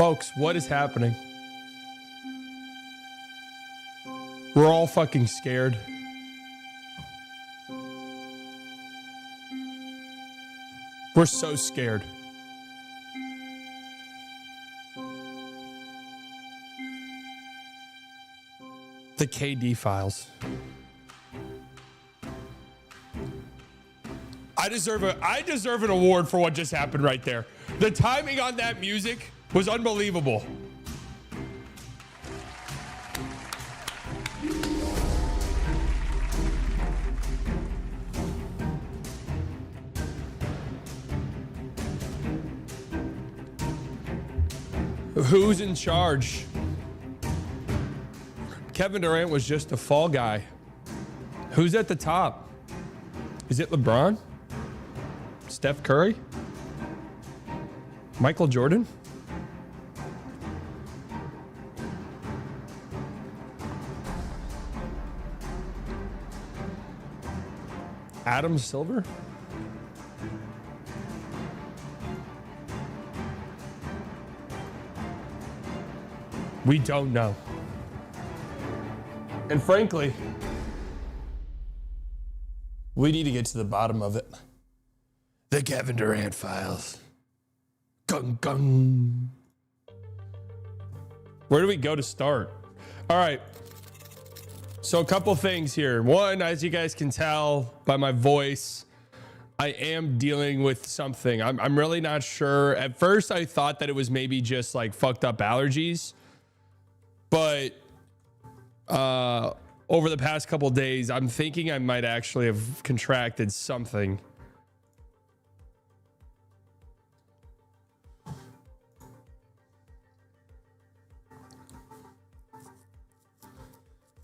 Folks, what is happening? We're all fucking scared. We're so scared. The KD files. I deserve an award for what just happened right there. The timing on that music was unbelievable. Who's in charge? Kevin Durant was just a fall guy. Who's at the top? Is it LeBron? Steph Curry? Michael Jordan? Adam Silver? We don't know. And frankly, we need to get to the bottom of it. The Kevin Durant files. Gung, gung. Where do we go to start? All right. So a couple things here. One, as you guys can tell by my voice, I am dealing with something. I'm really not sure. At first, I thought that it was maybe just like fucked up allergies. But over the past couple days, I'm thinking I might actually have contracted something.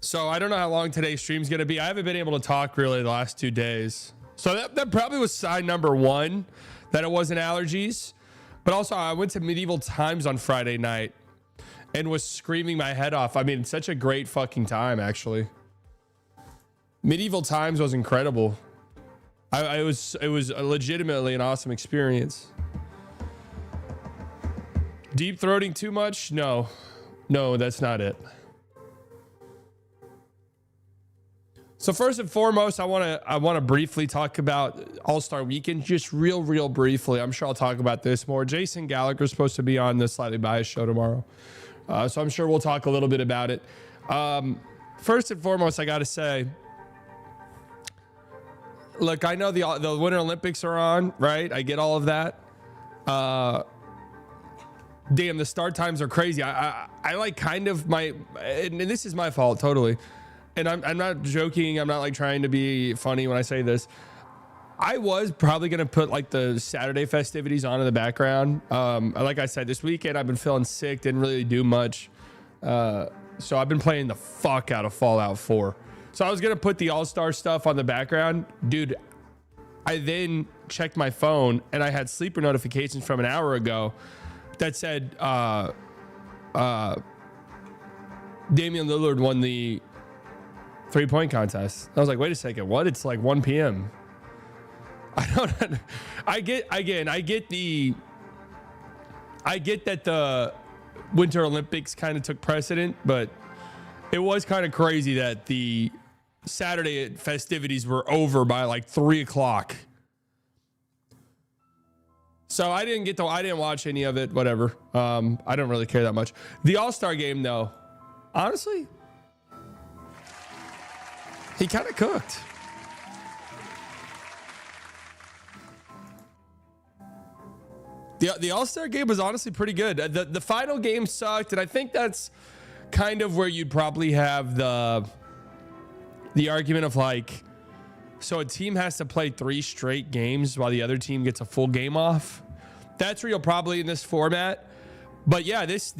So I don't know how long today's stream's going to be. I haven't been able to talk really the last 2 days. So that probably was sign number one, that it wasn't allergies. But also, I went to Medieval Times on Friday night and was screaming my head off. I mean, such a great fucking time, actually. Medieval Times was incredible. It was legitimately an awesome experience. Deep throating too much? No, that's not it. So first and foremost, I want to briefly talk about All-Star Weekend, just real briefly. I'm sure I'll talk about this more. Jason Gallagher's supposed to be on the Slightly Biased show tomorrow. So I'm sure we'll talk a little bit about it. First and foremost, I got to say, look, I know the Winter Olympics are on, right? I get all of that. Damn, the start times are crazy. I like kind of and this is my fault totally. And I'm not joking. I'm not like trying to be funny when I say this. I was probably going to put like the Saturday festivities on in the background. Like I said, this weekend I've been feeling sick, didn't really do much. So I've been playing the fuck out of Fallout 4. So I was going to put the All-Star stuff on the background. Dude, I then checked my phone and I had sleeper notifications from an hour ago that said Damian Lillard won the 3-point contest. I was like, wait a second, what? It's like 1 p.m. I get that the Winter Olympics kind of took precedent, but it was kind of crazy that the Saturday festivities were over by like 3 o'clock. So I didn't watch any of it, whatever. I don't really care that much. The All-Star game though, honestly, he kind of cooked. The All-Star game was honestly pretty good. The final game sucked, and I think that's kind of where you'd probably have the argument of like, so a team has to play 3 straight games while the other team gets a full game off. That's real probably in this format. But yeah, this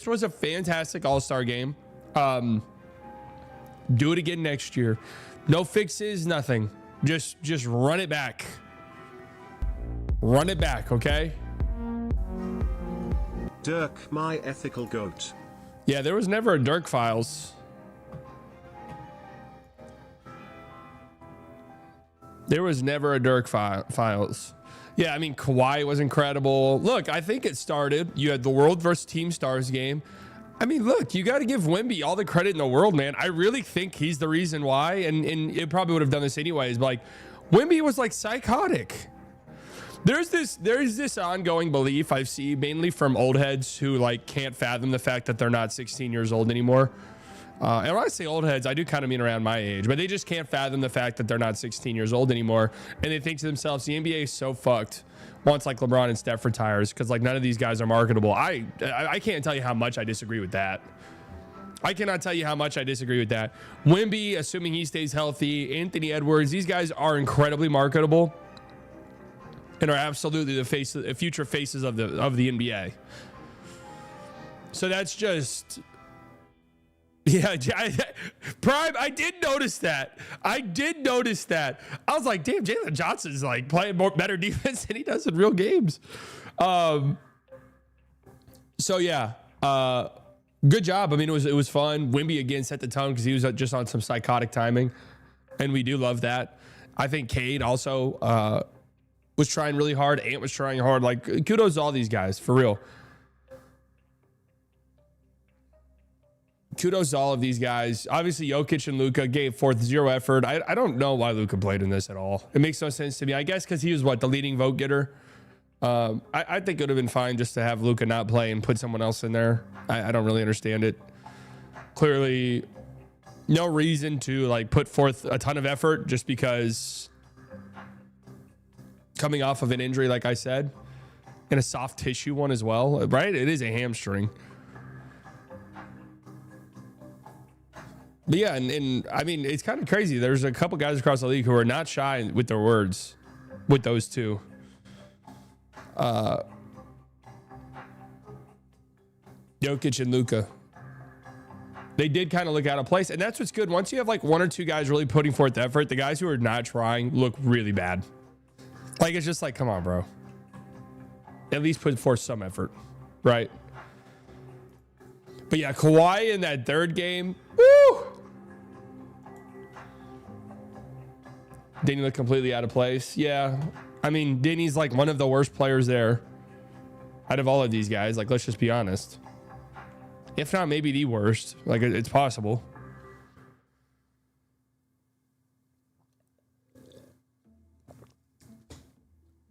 was a fantastic All-Star game. Do it again next year. No fixes, nothing. Just run it back. Run it back, okay? Dirk, my ethical goat. Yeah, there was never a Dirk Files. There was never a Dirk Files. Yeah, I mean, Kawhi was incredible. Look, I think it started. You had the World versus Team Stars game. I mean, look, you got to give Wemby all the credit in the world, man. I really think he's the reason why, and it probably would have done this anyways. But like, Wemby was like psychotic. There's this ongoing belief I see mainly from old heads who like can't fathom the fact that they're not 16 years old anymore. And when I say old heads, I do kind of mean around my age, but they just can't fathom the fact that they're not 16 years old anymore. And they think to themselves, the NBA is so fucked once like LeBron and Steph retires because like none of these guys are marketable. I can't tell you how much I disagree with that. I cannot tell you how much I disagree with that. Wemby, assuming he stays healthy, Anthony Edwards, these guys are incredibly marketable and are absolutely the future faces of the NBA. So that's just... Yeah, Prime, I did notice that. I was like, damn, Jalen Johnson's like playing better defense than he does in real games. So yeah, good job. I mean, it was fun. Wemby again set the tone because he was just on some psychotic timing, and we do love that. I think Cade also was trying really hard. Ant was trying hard. Like, kudos to all these guys, for real. Kudos to all of these guys. Obviously, Jokic and Luka gave forth zero effort. I don't know why Luka played in this at all. It makes no sense to me. I guess because he was the leading vote getter. I think it would have been fine just to have Luka not play and put someone else in there. I don't really understand it. Clearly, no reason to like put forth a ton of effort just because coming off of an injury, like I said, and a soft tissue one as well, right? It is a hamstring. But yeah, and I mean, it's kind of crazy. There's a couple guys across the league who are not shy with their words with those two. Jokic and Luka. They did kind of look out of place. And that's what's good. Once you have like one or two guys really putting forth effort, the guys who are not trying look really bad. Like, it's just like, come on, bro. At least put forth some effort, right? But yeah, Kawhi in that third game, woo! Denny looked completely out of place. Yeah. I mean, Denny's like one of the worst players there out of all of these guys. Like, let's just be honest. If not, maybe the worst. Like, it's possible.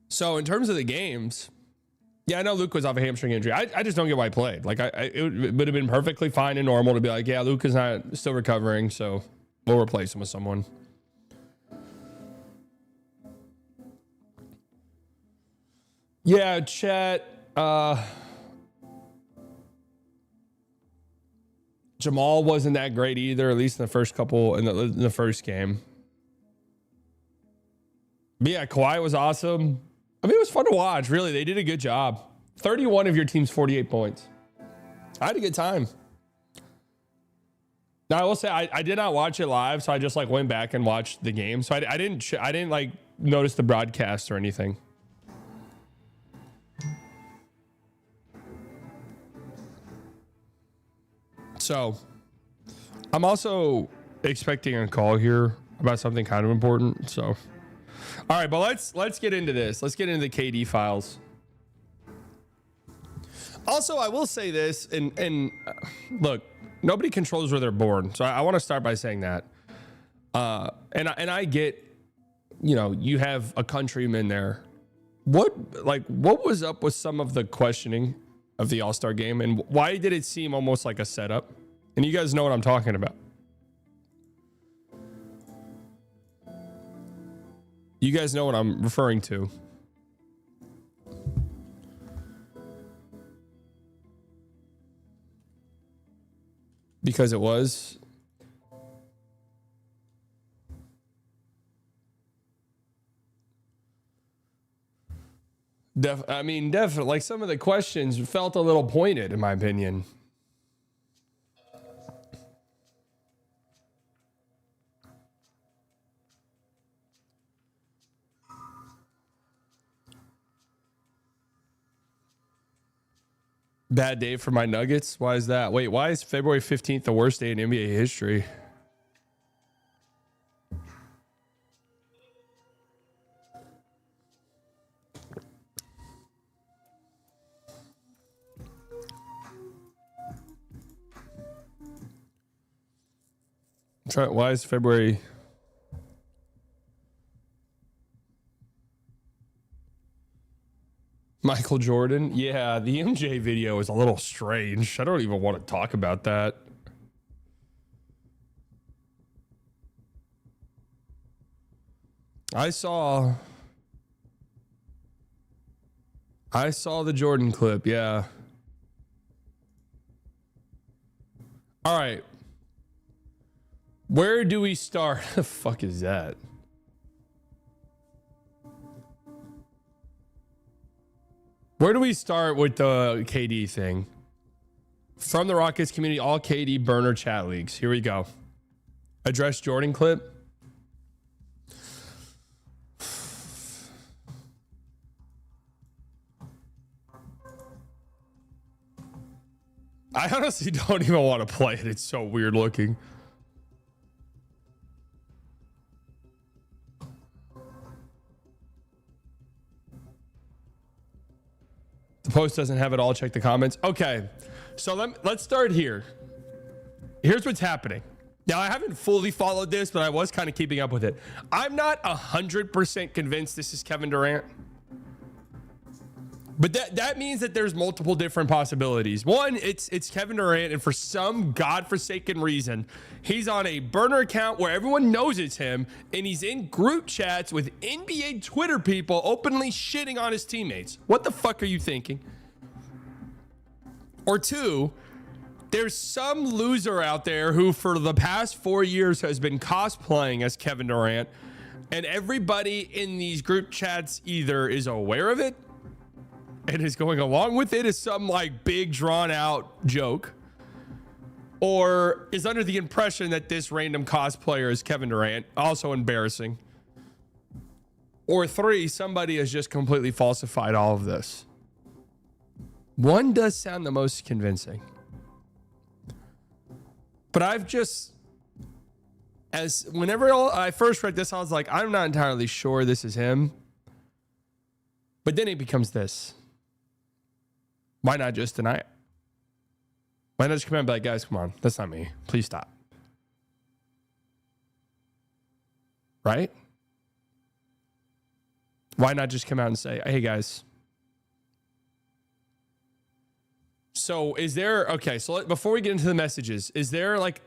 So, in terms of the games, yeah, I know Luke was off a hamstring injury. I just don't get why he played. Like, it would have been perfectly fine and normal to be like, yeah, Luke is not still recovering, so we'll replace him with someone. Yeah, chat. Jamal wasn't that great either, at least in the first couple in the first game. But yeah, Kawhi was awesome. I mean, it was fun to watch. Really, they did a good job. 31 of your team's 48 points. I had a good time. Now I will say I did not watch it live, so I just like went back and watched the game. So I didn't like notice the broadcast or anything. So, I'm also expecting a call here about something kind of important. So, all right, but let's get into this. Let's get into the KD files. Also, I will say this, and look, nobody controls where they're born. So I want to start by saying that. And I get, you have a countryman there. What was up with some of the questioning of the All-Star game, and why did it seem almost like a setup? And you guys know what I'm talking about. You guys know what I'm referring to. Because it was. Definitely. Like, some of the questions felt a little pointed, in my opinion. Bad day for my Nuggets. Why is that? Wait, why is February 15th the worst day in NBA history? Why is February? Michael Jordan? Yeah, the MJ video is a little strange. I don't even want to talk about that. I saw the Jordan clip, yeah. All right. Where do we start? The fuck is that? Where do we start with the KD thing? From the Rockets community, all KD burner chat leaks. Here we go. Address Jordan clip. I honestly don't even want to play it. It's so weird looking. The post doesn't have it all. Check the comments. Okay, so let's start here. Here's what's happening. Now, I haven't fully followed this, but I was kind of keeping up with it. I'm not 100% convinced this is Kevin Durant. But that means that there's multiple different possibilities. One, it's Kevin Durant, and for some godforsaken reason, he's on a burner account where everyone knows it's him, and he's in group chats with NBA Twitter people openly shitting on his teammates. What the fuck are you thinking? Or two, there's some loser out there who for the past 4 years has been cosplaying as Kevin Durant, and everybody in these group chats either is aware of it and is going along with it as some like big drawn out joke, or is under the impression that this random cosplayer is Kevin Durant, also embarrassing. Or three, somebody has just completely falsified all of this. One does sound the most convincing. But whenever I first read this, I was like, I'm not entirely sure this is him. But then it becomes this. Why not just deny it? Why not just come out and be like, guys, come on, that's not me. Please stop. Right? Why not just come out and say, hey, guys. So before we get into the messages, is there like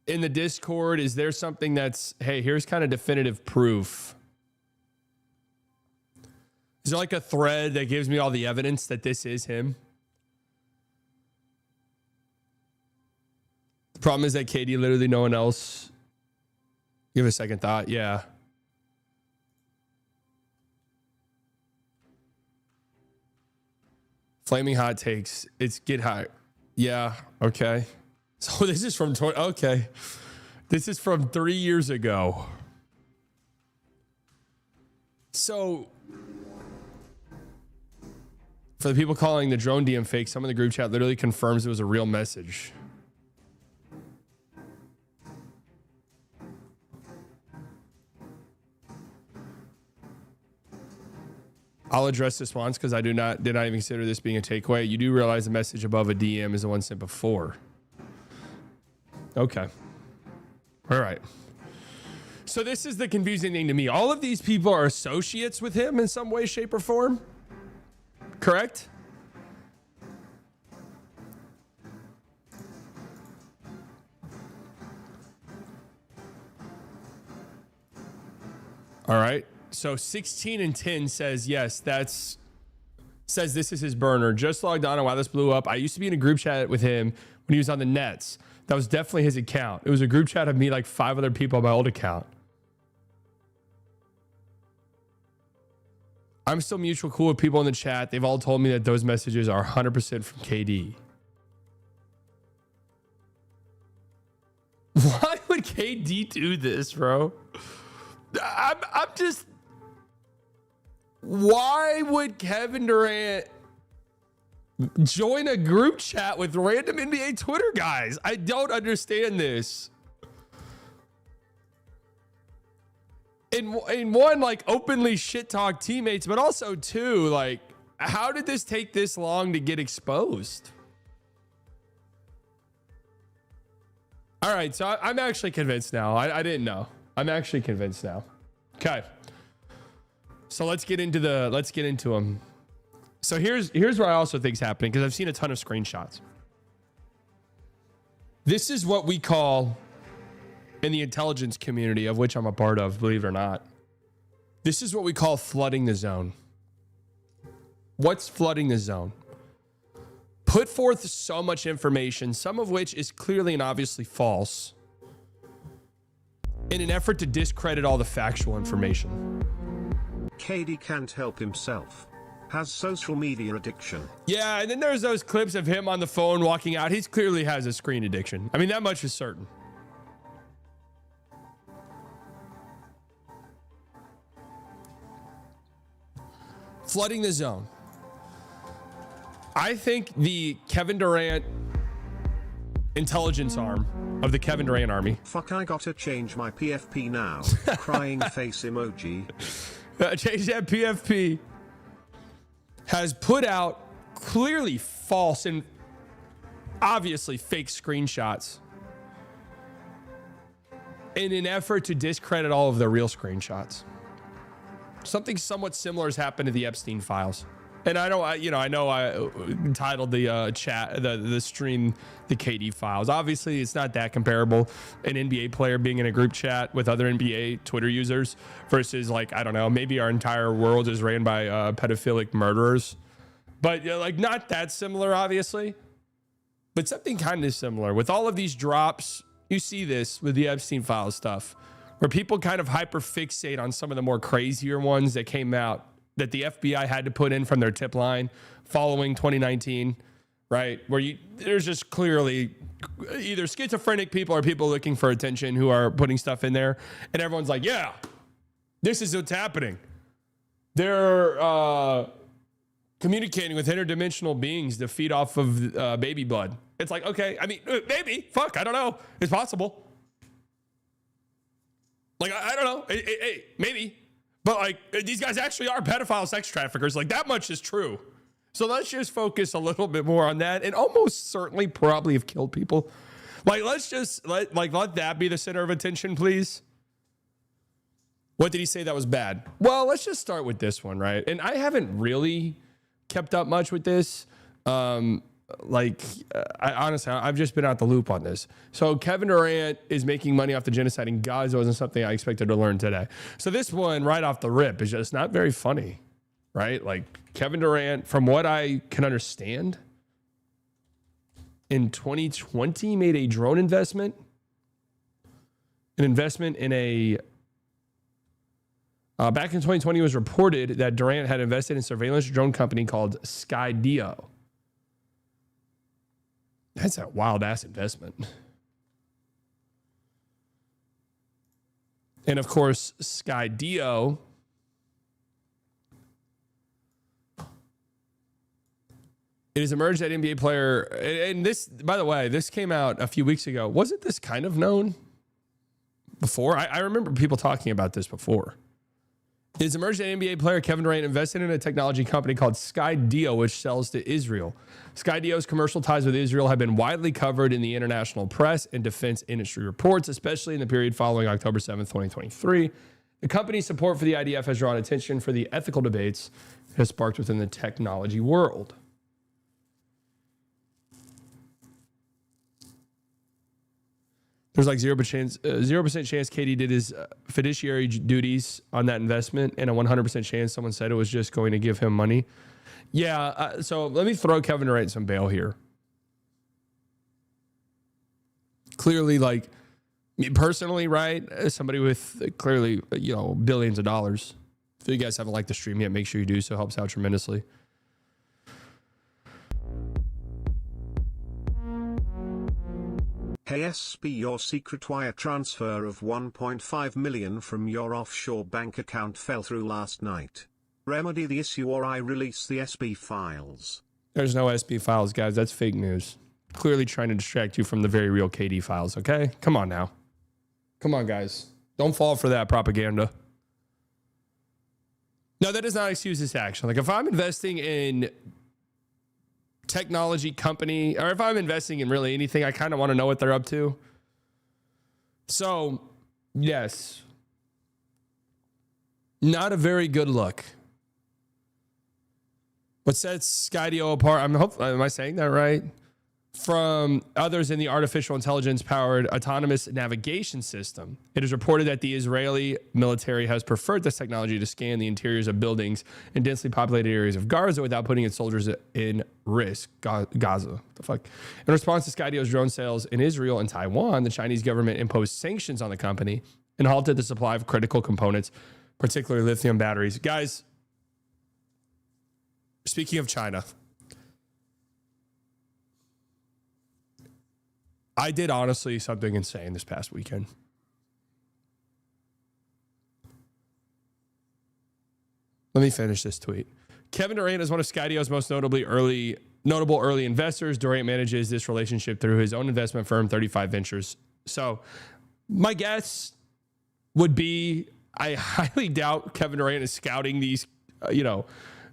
in the Discord, is there something that's, hey, here's kind of definitive proof? Is there like a thread that gives me all the evidence that this is him? The problem is that KD, literally no one else. Give it a second thought. Yeah. Flaming hot takes. It's get high. Yeah. Okay. So this is from, okay. This is from 3 years ago. So for the people calling the drone DM fake, some of the group chat literally confirms it was a real message. I'll address this once because I did not even consider this being a takeaway. You do realize the message above a DM is the one sent before. Okay. All right. So this is the confusing thing to me. All of these people are associates with him in some way, shape, or form. Correct? All right. So 16 and 10 says, yes, says this is his burner. Just logged on and wow, this blew up. I used to be in a group chat with him when he was on the Nets. That was definitely his account. It was a group chat of me, like 5 other people on my old account. I'm still mutual cool with people in the chat. They've all told me that those messages are 100% from KD. Why would KD do this, bro? I'm just... Why would Kevin Durant join a group chat with random NBA Twitter guys? I don't understand this. In one, like, openly shit talk teammates, but also two, like, how did this take this long to get exposed? All right, so I'm actually convinced now. I didn't know. I'm actually convinced now. Okay. So let's get into them. So here's what I also think is happening, because I've seen a ton of screenshots. This is what we call, in the intelligence community, of which I'm a part of, believe it or not, this is what we call flooding the zone. What's flooding the zone? Put forth so much information, some of which is clearly and obviously false, in an effort to discredit all the factual information. KD can't help himself. Has social media addiction. Yeah, and then there's those clips of him on the phone walking out. He clearly has a screen addiction. I mean, that much is certain. Flooding the zone. I think the Kevin Durant intelligence arm of the Kevin Durant army. Fuck, I gotta change my PFP now. Crying face emoji. Change that PFP. Has put out clearly false and obviously fake screenshots in an effort to discredit all of the real screenshots. Something somewhat similar has happened to the Epstein files. And I know I entitled the the stream, the KD files. Obviously, it's not that comparable. An NBA player being in a group chat with other NBA Twitter users versus, like, I don't know, maybe our entire world is ran by pedophilic murderers. But like, not that similar, obviously. But something kind of similar. With all of these drops, you see this with the Epstein files stuff, where people kind of hyper fixate on some of the more crazier ones that came out, that the FBI had to put in from their tip line following 2019, right? Where there's just clearly either schizophrenic people or people looking for attention who are putting stuff in there. And everyone's like, yeah, this is what's happening. They're communicating with interdimensional beings to feed off of baby blood. It's like, okay, I mean, maybe, fuck, I don't know. It's possible. Like, I don't know. Hey, maybe. But like, these guys actually are pedophile sex traffickers. Like, that much is true. So let's just focus a little bit more on that, and almost certainly probably have killed people. Like, let's just let that be the center of attention, please. What did he say that was bad? Well, let's just start with this one, right? And I haven't really kept up much with this. Honestly, I've just been out the loop on this. So Kevin Durant is making money off the genocide in Gaza wasn't something I expected to learn today. So this one right off the rip is just not very funny, right? Like, Kevin Durant, from what I can understand, in 2020 made a drone investment, an investment in a back in 2020 it was reported that Durant had invested in a surveillance drone company called Skydio. That's a wild ass investment. And of course, Skydio it has emerged that NBA player, and this, by the way, this came out a few weeks ago. Wasn't this kind of known before? I remember people talking about this before. It has emerged that NBA player Kevin Durant invested in a technology company called Skydio, which sells to Israel. Skydio's commercial ties with Israel have been widely covered in the international press and defense industry reports, especially in the period following October 7th, 2023. The company's support for the IDF has drawn attention for the ethical debates it has sparked within the technology world. There's like 0% chance KD did his fiduciary duties on that investment, and a 100% chance someone said it was just going to give him money. Yeah, so let me throw Kevin Durant some bail here. Clearly, like, me personally, right, as somebody with clearly, billions of dollars. If you guys haven't liked the stream yet, make sure you do so. It helps out tremendously. Hey SB, your secret wire transfer of 1.5 million from your offshore bank account fell through last night. Remedy the issue or I release the SB files. There's no SB files, guys. That's fake news. Clearly trying to distract you from the very real KD files, okay? Come on now. Come on, guys. Don't fall for that propaganda. No, that does not excuse this action. Like, if I'm investing in technology company, or if I'm investing in really anything, I kind of want to know what they're up to. So, yes, not a very good look. What sets Skydio apart, am I saying that right? From others in the artificial intelligence powered autonomous navigation system. It is reported that the Israeli military has preferred this technology to scan the interiors of buildings in densely populated areas of Gaza without putting its soldiers in risk. Gaza. What the fuck? In response to Skydio's drone sales in Israel and Taiwan, the Chinese government imposed sanctions on the company and halted the supply of critical components, particularly lithium batteries. Guys, speaking of China, I did honestly something insane this past weekend. Let me finish this tweet. Kevin Durant is one of Skydio's most notable early investors. Durant manages this relationship through his own investment firm, 35 Ventures. So my guess would be I highly doubt Kevin Durant is scouting these,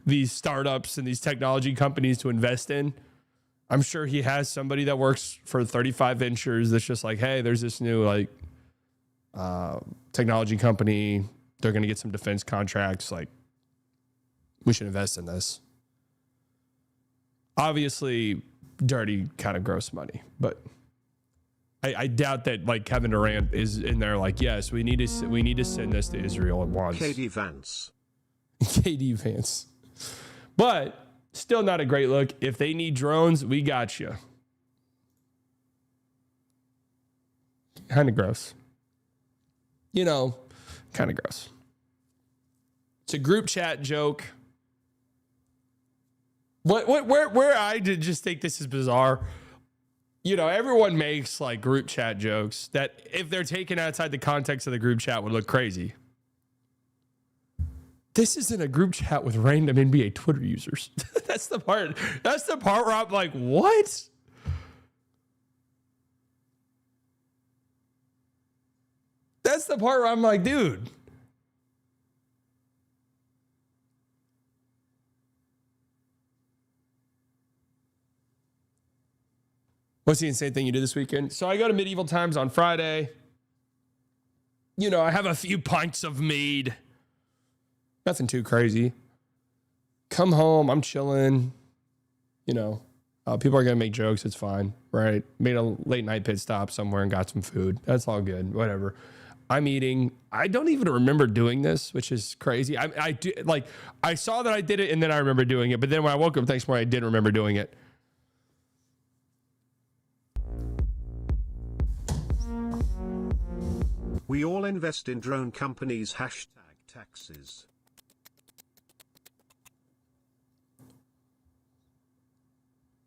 these startups and these technology companies to invest in. I'm sure he has somebody that works for 35 Ventures that's just like, hey, there's this new technology company. They're going to get some defense contracts. Like, we should invest in this. Obviously, dirty, kind of gross money. But I doubt that like Kevin Durant is in there like, yes, we need to send this to Israel at once. KD Vance. KD Vance. But still not a great look. If they need drones, we got you. Kind of gross. Kind of gross. It's a group chat joke. Where I did just think this is bizarre. Everyone makes like group chat jokes that if they're taken outside the context of the group chat would look crazy. This isn't a group chat with random NBA Twitter users. That's the part where I'm like, what? That's the part where I'm like, dude. What's the insane thing you did this weekend? So I go to Medieval Times on Friday. I have a few pints of mead. Nothing too crazy. Come home, I'm chilling. People are going to make jokes. It's fine, right? Made a late night pit stop somewhere and got some food. That's all good, whatever. I'm eating. I don't even remember doing this, which is crazy. I saw that I did it and then I remember doing it. But then when I woke up the next morning, I didn't remember doing it. We all invest in drone companies. #taxes.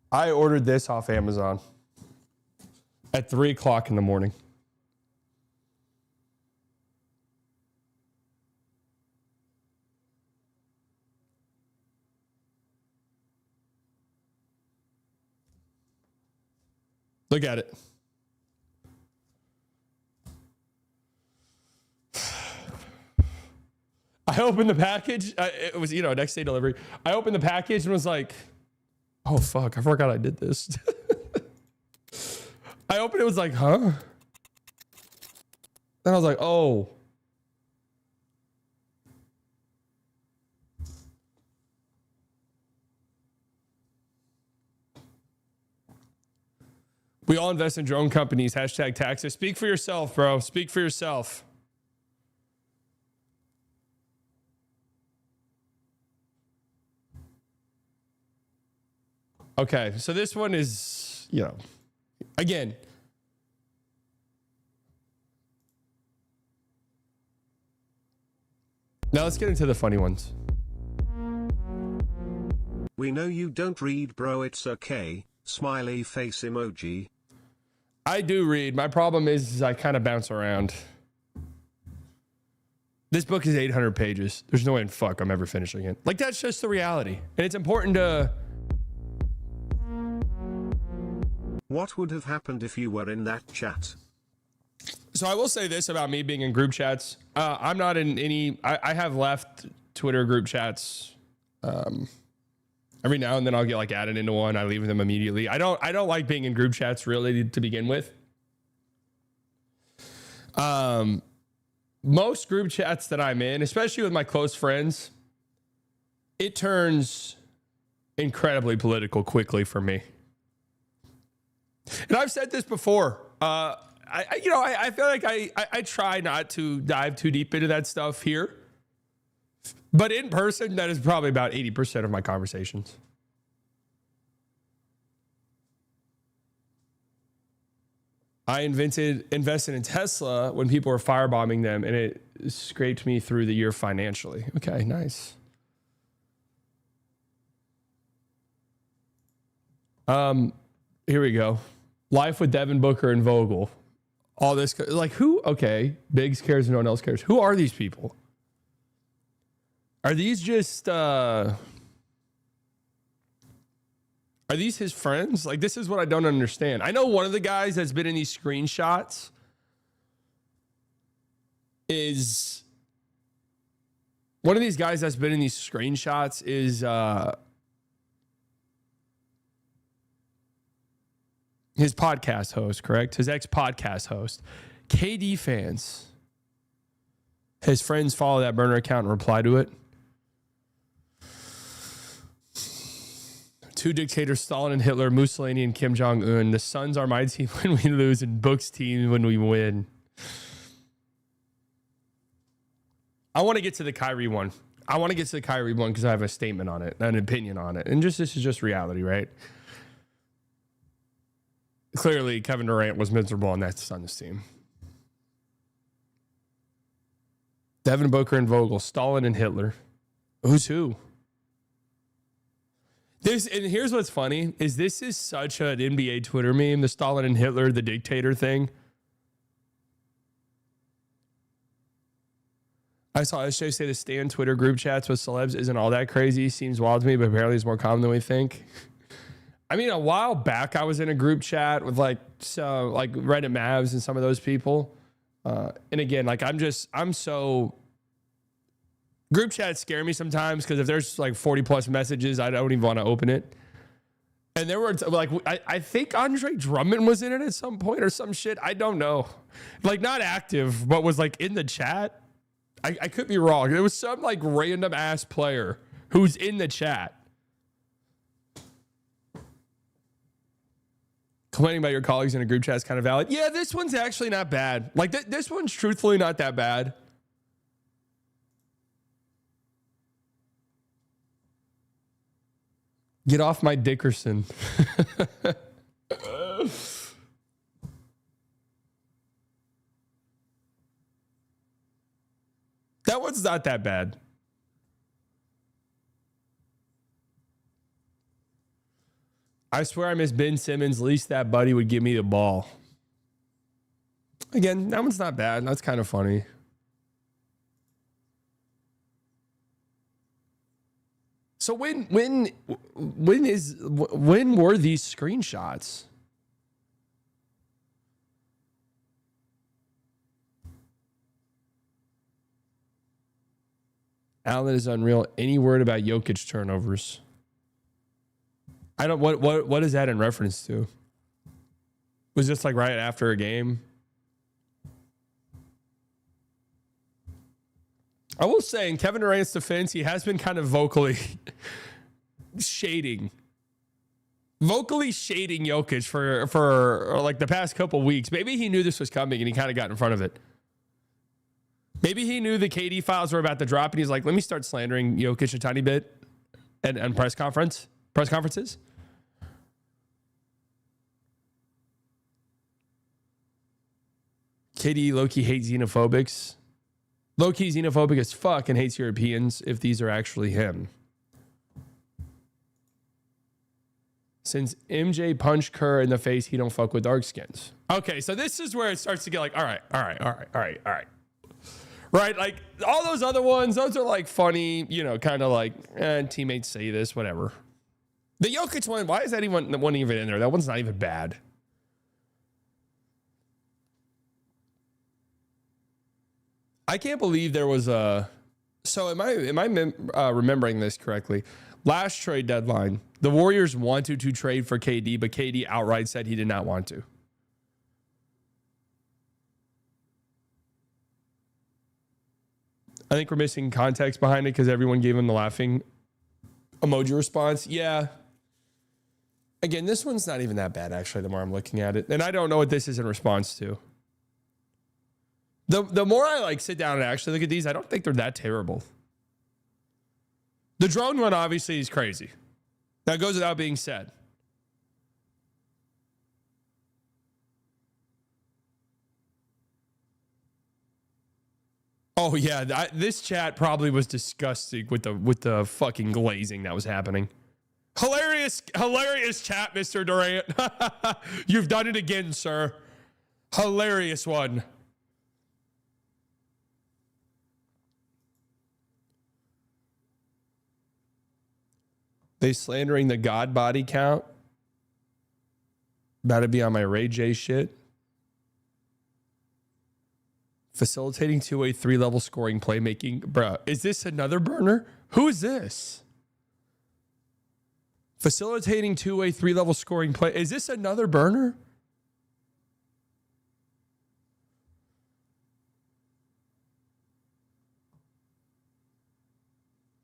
I ordered this off Amazon at 3 o'clock in the morning. Look at it. I opened the package. It was, next day delivery. I opened the package and was like, oh, fuck. I forgot I did this. I opened it, was like, huh? Then I was like, oh. We all invest in drone companies. #taxes. Speak for yourself, bro. Speak for yourself. Okay, so this one is, again. Now let's get into the funny ones. We know you don't read, bro. It's okay. Smiley face emoji. I do read. My problem is I kind of bounce around. This book is 800 pages. There's no way in fuck I'm ever finishing it. Like, that's just the reality. And it's important to... What would have happened if you were in that chat? So I will say this about me being in group chats. I'm not in any... I have left Twitter group chats. Every now and then I'll get added into one. I leave them immediately. I don't like being in group chats really to begin with. Most group chats that I'm in, especially with my close friends, it turns incredibly political quickly for me. And I've said this before. I feel like I try not to dive too deep into that stuff here. But in person, that is probably about 80% of my conversations. I invested in Tesla when people were firebombing them, and it scraped me through the year financially. Okay, nice. Here we go. Life with Devin Booker and Vogel. All this, like, who? Okay, Biggs cares and no one else cares. Who are these people? Are these just, are these his friends? Like, this is what I don't understand. I know one of the guys that's been in these screenshots is his podcast host, correct? His ex-podcast host. KD fans. His friends follow that burner account and reply to it. Two dictators, Stalin and Hitler, Mussolini and Kim Jong-un. The Suns are my team when we lose and Book's team when we win. I want to get to the Kyrie one. Because I have a statement on it, an opinion on it. And this is just reality, right? Clearly, Kevin Durant was miserable on that Suns team. Devin Booker and Vogel, Stalin and Hitler. Who's who? And here's what's funny, is this is such an NBA Twitter meme, the Stalin and Hitler, the dictator thing. I saw SJ say the Stan Twitter group chats with celebs isn't all that crazy. Seems wild to me, but apparently it's more common than we think. I mean, a while back, I was in a group chat with like Reddit Mavs and some of those people. And again, like group chats scare me sometimes because if there's like 40 plus messages, I don't even want to open it. And there were like, I think Andre Drummond was in it at some point or some shit. I don't know. Like not active, but was like in the chat. I could be wrong. It was some like random ass player who's in the chat. Complaining about your colleagues in a group chat is kind of valid. Yeah, this one's actually not bad. Like this one's truthfully not that bad. Get off my Dickerson. That one's not that bad. I swear I miss Ben Simmons. At least that buddy would give me the ball. Again, that one's not bad. That's kind of funny. So when were these screenshots? Allen is unreal. Any word about Jokic turnovers? I don't. What is that in reference to? Was this like right after a game? I will say, in Kevin Durant's defense, he has been kind of vocally shading Jokic for like the past couple weeks. Maybe he knew this was coming and he kind of got in front of it. Maybe he knew the KD files were about to drop and he's like, let me start slandering Jokic a tiny bit and press conferences. KD low-key hates xenophobics. Low-key xenophobic as fuck and hates Europeans if these are actually him. Since MJ punched Kerr in the face, he don't fuck with dark skins. Okay, so this is where it starts to get like, all right. Right, like all those other ones, those are like funny, kind of like teammates say this, whatever. The Jokic one, why is that even in there? That one's not even bad. I can't believe there was a. So am I remembering this correctly? Last trade deadline, the Warriors wanted to trade for KD, but KD outright said he did not want to. I think we're missing context behind it because everyone gave him the laughing emoji response. Yeah. Again, this one's not even that bad, actually, the more I'm looking at it. And I don't know what this is in response to. The more I like sit down and actually look at these, I don't think they're that terrible. The drone one obviously is crazy. That goes without being said. Oh yeah, this chat probably was disgusting with the fucking glazing that was happening. Hilarious chat, Mr. Durant. You've done it again, sir. Hilarious one. They slandering the God body count. About to be on my Ray J shit. Facilitating two-way, three-level scoring, playmaking. Bruh, is this another burner? Who is this? Facilitating two-way, three-level scoring play. Is this another burner?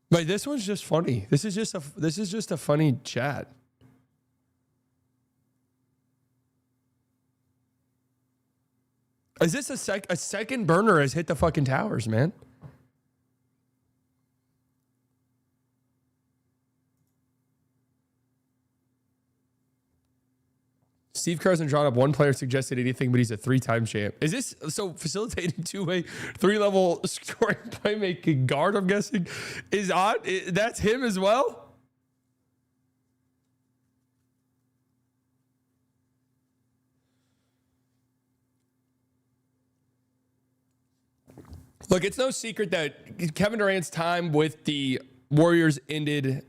Like, this one's just funny. This is just a funny chat. Is this a second burner has hit the fucking towers, man? Steve Kerr hasn't drawn up one player suggested anything, but he's a 3-time champ. Is this so facilitating two-way, three-level scoring playmaking guard? I'm guessing is on. That's him as well. Look, it's no secret that Kevin Durant's time with the Warriors ended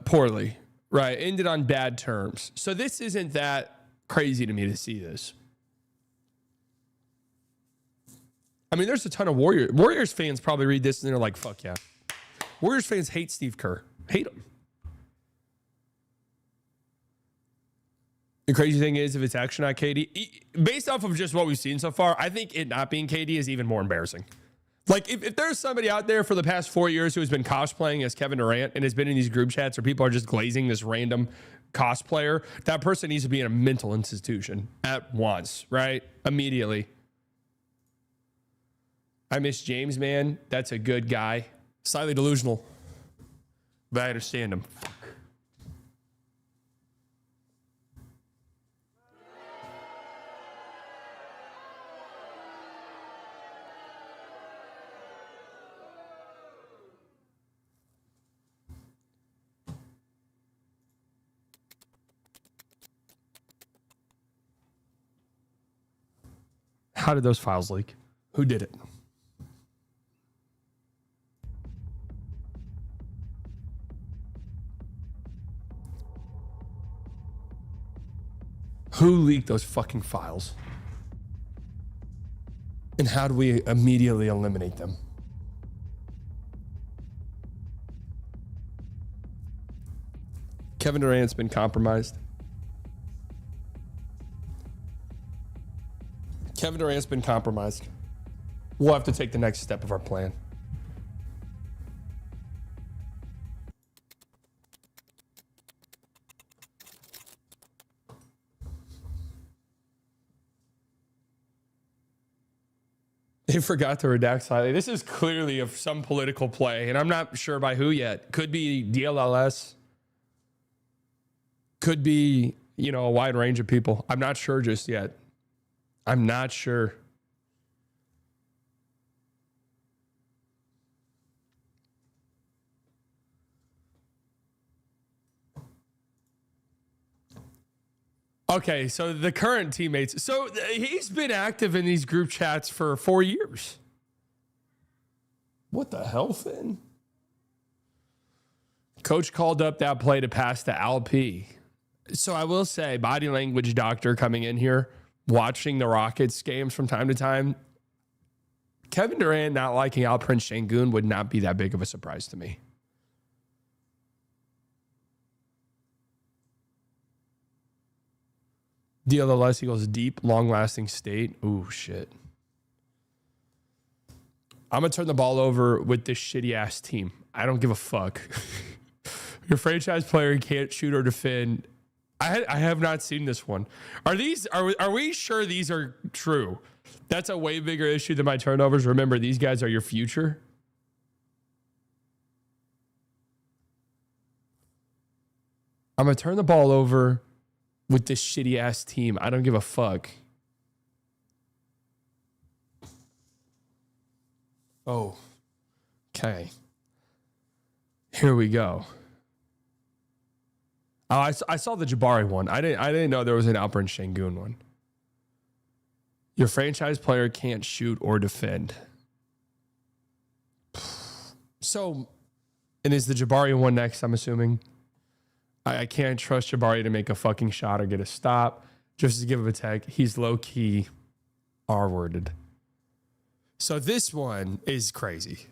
poorly, right? Ended on bad terms. So this isn't that crazy to me to see this. I mean, there's a ton of Warriors fans probably read this and they're like, fuck yeah. Warriors fans hate Steve Kerr. Hate him. The crazy thing is, if it's actually not KD, based off of just what we've seen so far, I think it not being KD is even more embarrassing. Like, if there's somebody out there for the past 4 years who has been cosplaying as Kevin Durant and has been in these group chats where people are just glazing this random cosplayer, that person needs to be in a mental institution at once, right? Immediately. I miss James, man. That's a good guy. Slightly delusional, but I understand him. How did those files leak? Who did it? Who leaked those fucking files? And how do we immediately eliminate them? Kevin Durant's been compromised. Kevin Durant's been compromised. We'll have to take the next step of our plan. They forgot to redact slightly. This is clearly of some political play, and I'm not sure by who yet. Could be DLLS. Could be, a wide range of people. I'm not sure just yet. I'm not sure. Okay, so the current teammates. So he's been active in these group chats for 4 years. What the hell, Finn? Coach called up that play to pass to Alp. So I will say, body language doctor coming in here, watching the Rockets games from time to time, Kevin Durant not liking Alperen Sengun would not be that big of a surprise to me. DLLS equals deep, long-lasting state. Ooh, shit. I'm going to turn the ball over with this shitty ass team. I don't give a fuck. Your franchise player can't shoot or defend. I have not seen this one. Are we sure these are true? That's a way bigger issue than my turnovers. Remember, these guys are your future. I'm going to turn the ball over with this shitty ass team. I don't give a fuck. Oh, okay. Here we go. Oh, I saw the Jabari one. I didn't know there was an Alperen Şengün one. Your franchise player can't shoot or defend. So, and is the Jabari one next, I'm assuming? I can't trust Jabari to make a fucking shot or get a stop. Just to give him a tag, he's low-key R-worded. So this one is crazy.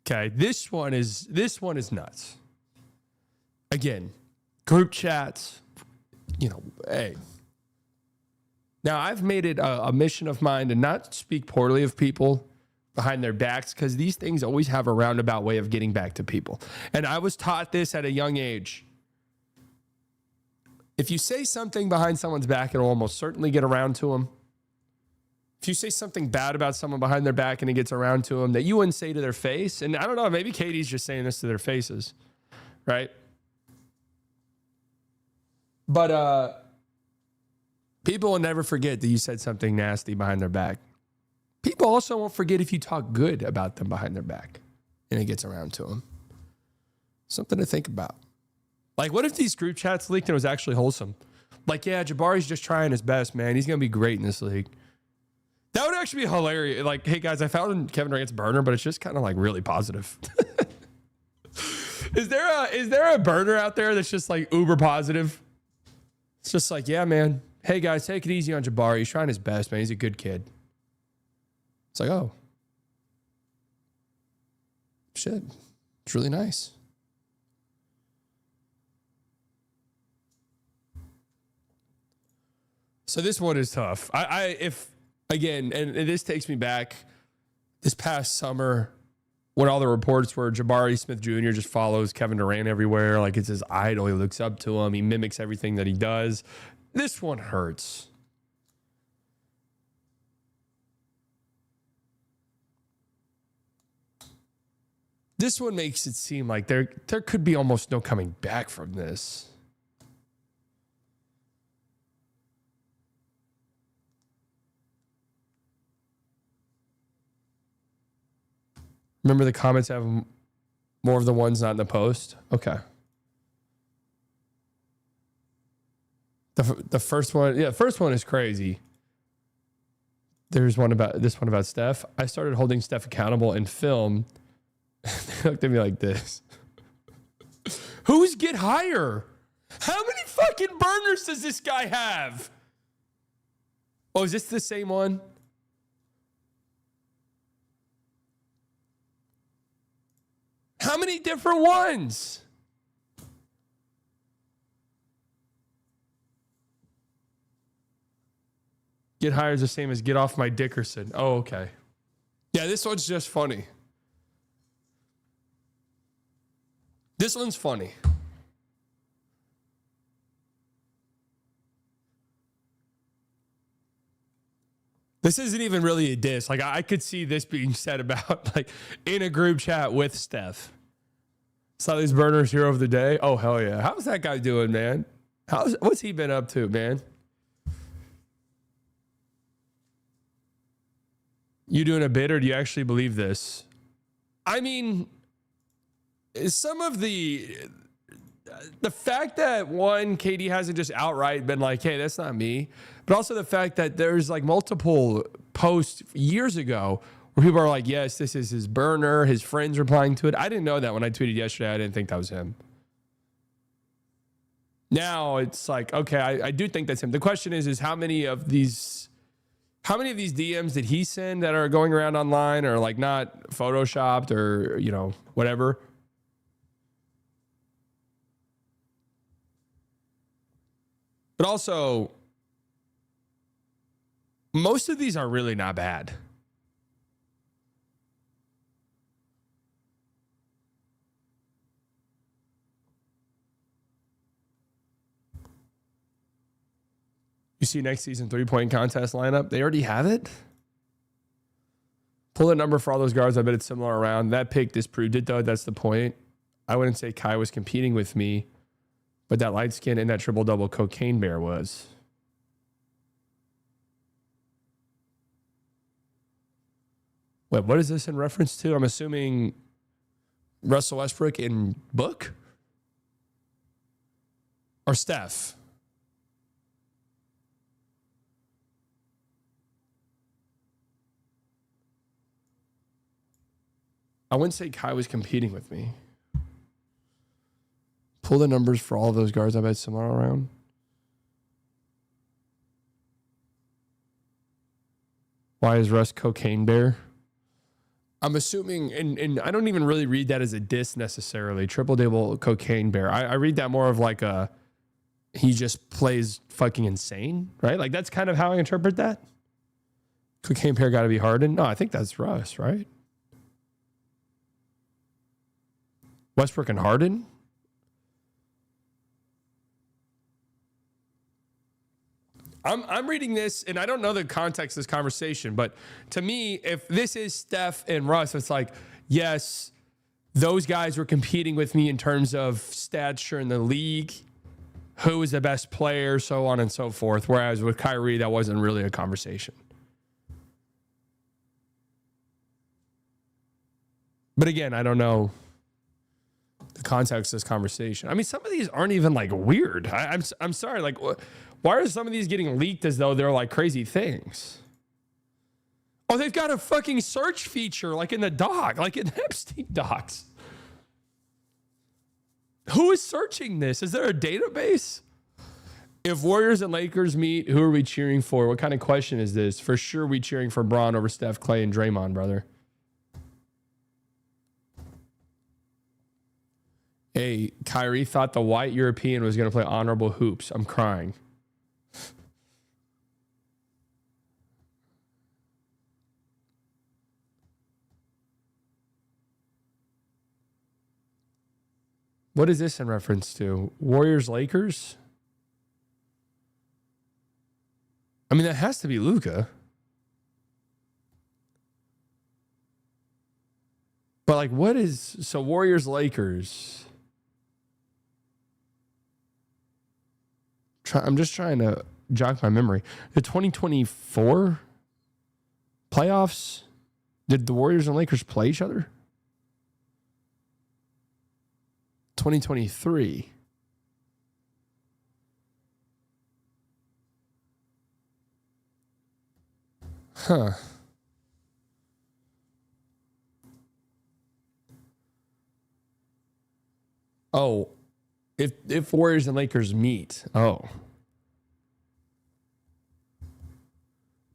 Okay, this one is nuts. Again, group chats, hey. Now, I've made it a mission of mine to not speak poorly of people behind their backs because these things always have a roundabout way of getting back to people. And I was taught this at a young age. If you say something behind someone's back, it'll almost certainly get around to them. If you say something bad about someone behind their back and it gets around to them that you wouldn't say to their face, and I don't know, maybe Katie's just saying this to their faces, right? But people will never forget that you said something nasty behind their back. People also won't forget if you talk good about them behind their back and it gets around to them. Something to think about. Like, what if these group chats leaked and it was actually wholesome? Like, yeah, Jabari's just trying his best, man. He's going to be great in this league. That would actually be hilarious. Like, hey, guys, I found Kevin Durant's burner, but it's just kind of like really positive. Is there a burner out there that's just like uber positive? It's just like, yeah, man. Hey, guys, take it easy on Jabari. He's trying his best, man. He's a good kid. It's like, oh. Shit. It's really nice. So this one is tough. Again, and this takes me back this past summer when all the reports were Jabari Smith Jr. just follows Kevin Durant everywhere. Like, it's his idol. He looks up to him. He mimics everything that he does. This one hurts. This one makes it seem like there could be almost no coming back from this. Remember, the comments have more of the ones not in the post? Okay. The first one, yeah, the first one is crazy. There's one about Steph. I started holding Steph accountable in film. They looked at me like this. Who's get higher? How many fucking burners does this guy have? Oh, is this the same one? How many different ones? Get higher is the same as get off my Dickerson. Oh, okay. Yeah, this one's just funny. This one's funny. This isn't even really a diss. Like, I could see this being said about, like, in a group chat with Steph. Saw these burners hero of the day. Oh, hell yeah. How's that guy doing, man? What's he been up to, man? You doing a bit, or do you actually believe this? I mean, some of the fact that one, KD hasn't just outright been like, hey, that's not me. But also the fact that there's like multiple posts years ago where people are like, yes, this is his burner. His friends replying to it. I didn't know that when I tweeted yesterday. I didn't think that was him. Now it's like, okay, I do think that's him. The question is how many of these DMs did he send that are going around online or like not photoshopped or, whatever? But also, most of these are really not bad. see next season 3-point contest lineup. They already have it. Pull the number for all those guards. I bet it's similar around. That pick disproved it, though. That's the point. I wouldn't say Kai was competing with me, but that light skin and that triple-double cocaine bear was. Wait, what is this in reference to? I'm assuming Russell Westbrook in Book? Or Steph? I wouldn't say Kai was competing with me. Pull the numbers for all of those guards I bet similar around. Why is Russ cocaine bear? I'm assuming, and I don't even really read that as a diss necessarily. Triple-double cocaine bear. I read that more of like a, he just plays fucking insane, right? Like that's kind of how I interpret that. Cocaine bear got to be Harden. No, I think that's Russ, right? Westbrook and Harden? I'm reading this, and I don't know the context of this conversation, but to me, if this is Steph and Russ, it's like, yes, those guys were competing with me in terms of stature in the league, who is the best player, so on and so forth, whereas with Kyrie, that wasn't really a conversation. But again, I don't know the context of this conversation. I mean, some of these aren't even like weird. I'm sorry. Like, why are some of these getting leaked as though they're like crazy things? Oh, they've got a fucking search feature like in the doc, like in Epstein docs. Who is searching this? Is there a database? If Warriors and Lakers meet, who are we cheering for? What kind of question is this? For sure, we cheering for Bron over Steph, Clay, and Draymond, brother. Hey, Kyrie thought the white European was going to play honorable hoops. I'm crying. What is this in reference to? Warriors, Lakers? I mean, that has to be Luka. But like, what is... So Warriors, Lakers... I'm just trying to jog my memory. The 2024 playoffs, did the Warriors and Lakers play each other? 2023. Huh. Oh, if Warriors and Lakers meet. Oh.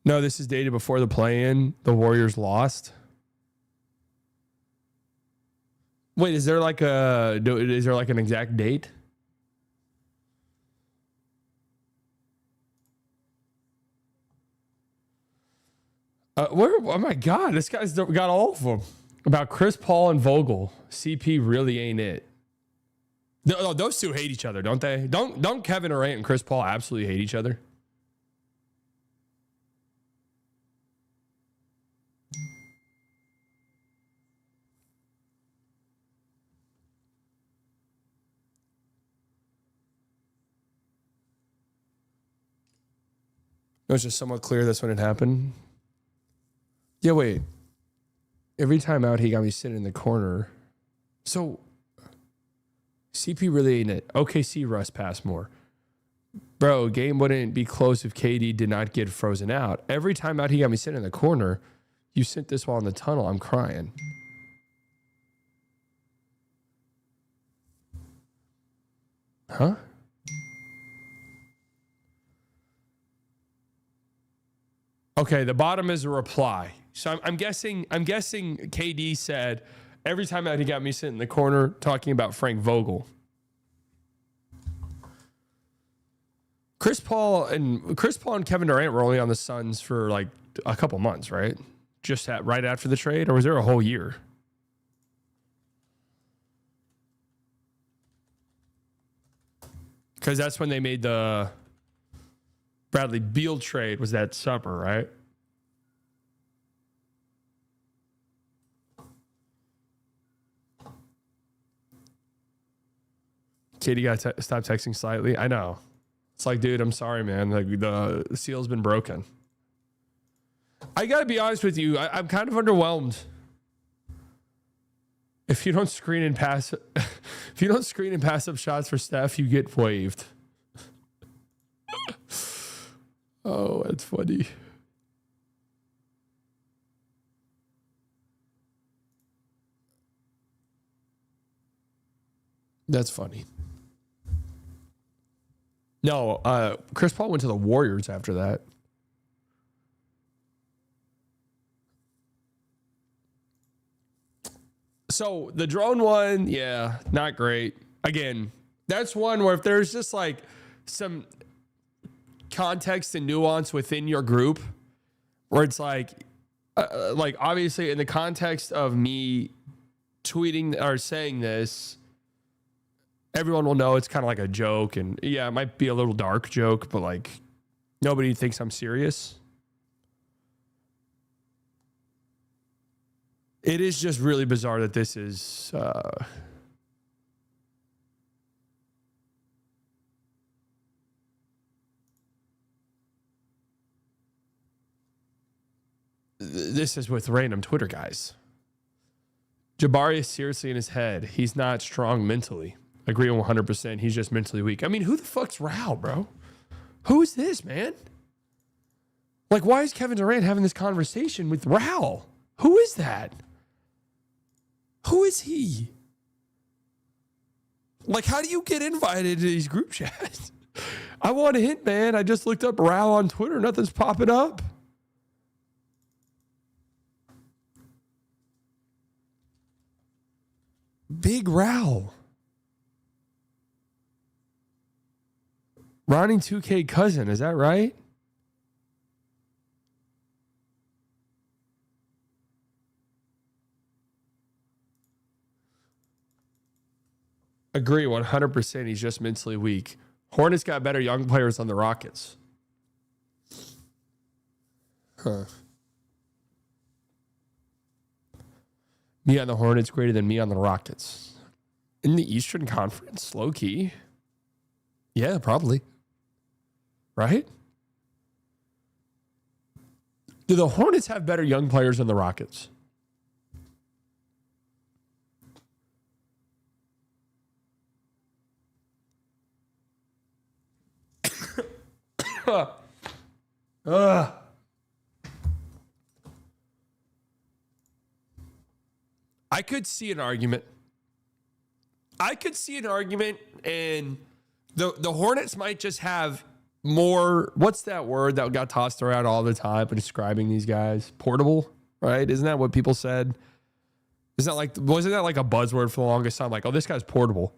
No, this is dated before the play-in. The Warriors lost. Wait, is there like an exact date? Oh my God, this guy's got all of them. About Chris Paul and Vogel. CP really ain't it. No, those two hate each other, don't they? Don't Kevin Durant and Chris Paul absolutely hate each other? It was just somewhat clear that's when it happened. Yeah, wait. Every time out, he got me sitting in the corner. So, CP really ain't it. OKC Russ pass more. Bro, game wouldn't be close if KD did not get frozen out. Every time out, he got me sitting in the corner. You sent this while in the tunnel. I'm crying. Huh? Okay, the bottom is a reply. So I'm guessing KD said every time out he got me sitting in the corner talking about Frank Vogel. Chris Paul and Kevin Durant were only on the Suns for like a couple months, right? Just right after the trade, or was there a whole year? Because that's when they made the Bradley Beal trade was that summer, right? Katie got to stop texting slightly. I know. It's like, dude, I'm sorry, man. Like the seal's been broken. I got to be honest with you. I'm kind of underwhelmed. If you don't screen and pass, if you don't screen and pass up shots for Steph, you get waived. Oh, that's funny. That's funny. No, Chris Paul went to the Warriors after that. So the drone one, yeah, not great. Again, that's one where if there's just like some context and nuance within your group, where it's like obviously in the context of me tweeting or saying this, everyone will know it's kind of like a joke, and yeah, it might be a little dark joke, but like nobody thinks I'm serious. It is just really bizarre that this is this is with random Twitter guys. Jabari is seriously in his head. He's not strong mentally. Agree 100%. He's just mentally weak. I mean, who the fuck's Rao, bro? Who is this, man? Like, why is Kevin Durant having this conversation with Rao? Who is that? Who is he? Like, how do you get invited to these group chats? I want a hint, man. I just looked up Rao on Twitter. Nothing's popping up. Big Rao. Ronnie 2K cousin, is that right? Agree 100%. He's just mentally weak. Hornets got better young players than the Rockets. Huh. Me on the Hornets greater than me on the Rockets. In the Eastern Conference, low key. Yeah, probably. Right? Do the Hornets have better young players than the Rockets? I could see an argument. And the Hornets might just have more. What's that word that got tossed around all the time for describing these guys? Portable, right? Isn't that what people said? Wasn't that like a buzzword for the longest time? Like, oh, this guy's portable.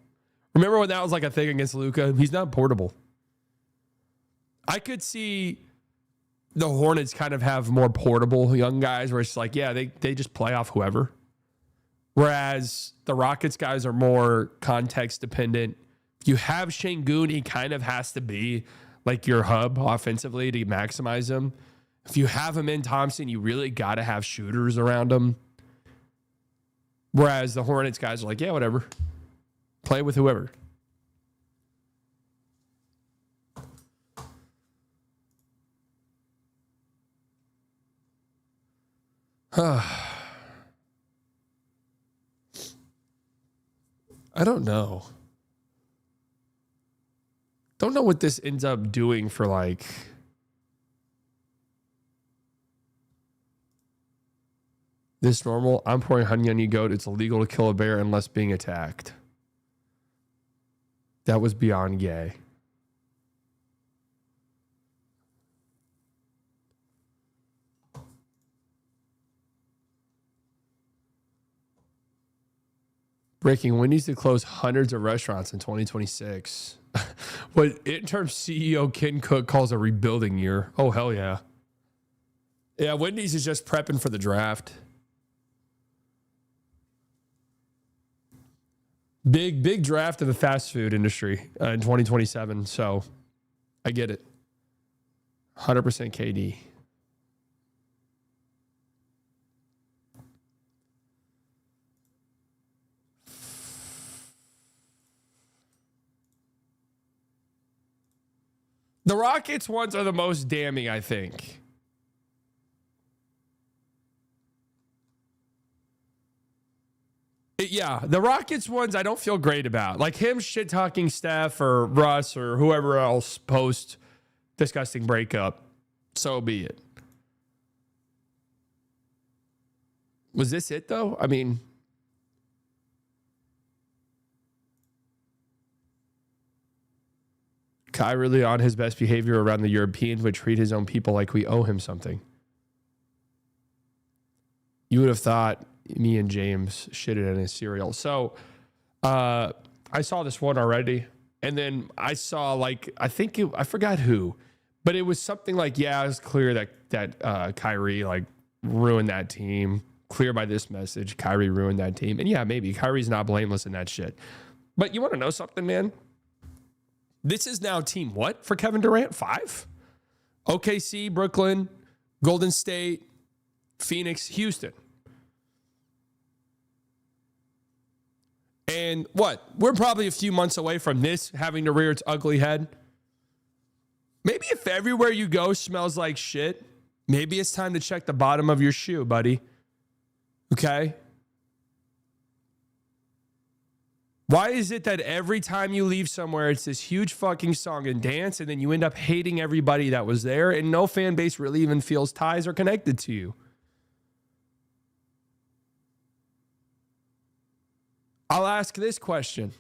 Remember when that was like a thing against Luka? He's not portable. I could see the Hornets kind of have more portable young guys where it's like, yeah, they just play off whoever. Whereas the Rockets guys are more context dependent. If you have Şengün, he kind of has to be like your hub offensively to maximize him. If you have him in Thompson, you really got to have shooters around him. Whereas the Hornets guys are like, yeah, whatever. Play with whoever. I don't know. Don't know what this ends up doing for like this normal. I'm pouring honey on you, goat. It's illegal to kill a bear unless being attacked. That was beyond gay. Breaking, Wendy's to close hundreds of restaurants in 2026. What interim CEO Ken Cook calls a rebuilding year. Oh, hell yeah. Yeah, Wendy's is just prepping for the draft. Big draft of the fast food industry in 2027. So I get it. 100% KD. The Rockets ones are the most damning, I think. Yeah, the Rockets ones I don't feel great about. Like him shit-talking Steph or Russ or whoever else post disgusting breakup. So be it. Was this it, though? I mean... Kai really on his best behavior around the Europeans would treat his own people like we owe him something. You would have thought me and James shitted in his cereal. So I saw this one already. And then I saw I forgot who, but it was something like, yeah, it was clear that Kyrie ruined that team. Clear by this message, Kyrie ruined that team. And yeah, maybe Kyrie's not blameless in that shit. But you want to know something, man? This is now team what for Kevin Durant? 5? OKC, Brooklyn, Golden State, Phoenix, Houston. And what? We're probably a few months away from this having to rear its ugly head. Maybe if everywhere you go smells like shit, maybe it's time to check the bottom of your shoe, buddy. Okay? Why is it that every time you leave somewhere, it's this huge fucking song and dance, and then you end up hating everybody that was there, and no fan base really even feels ties or connected to you? I'll ask this question.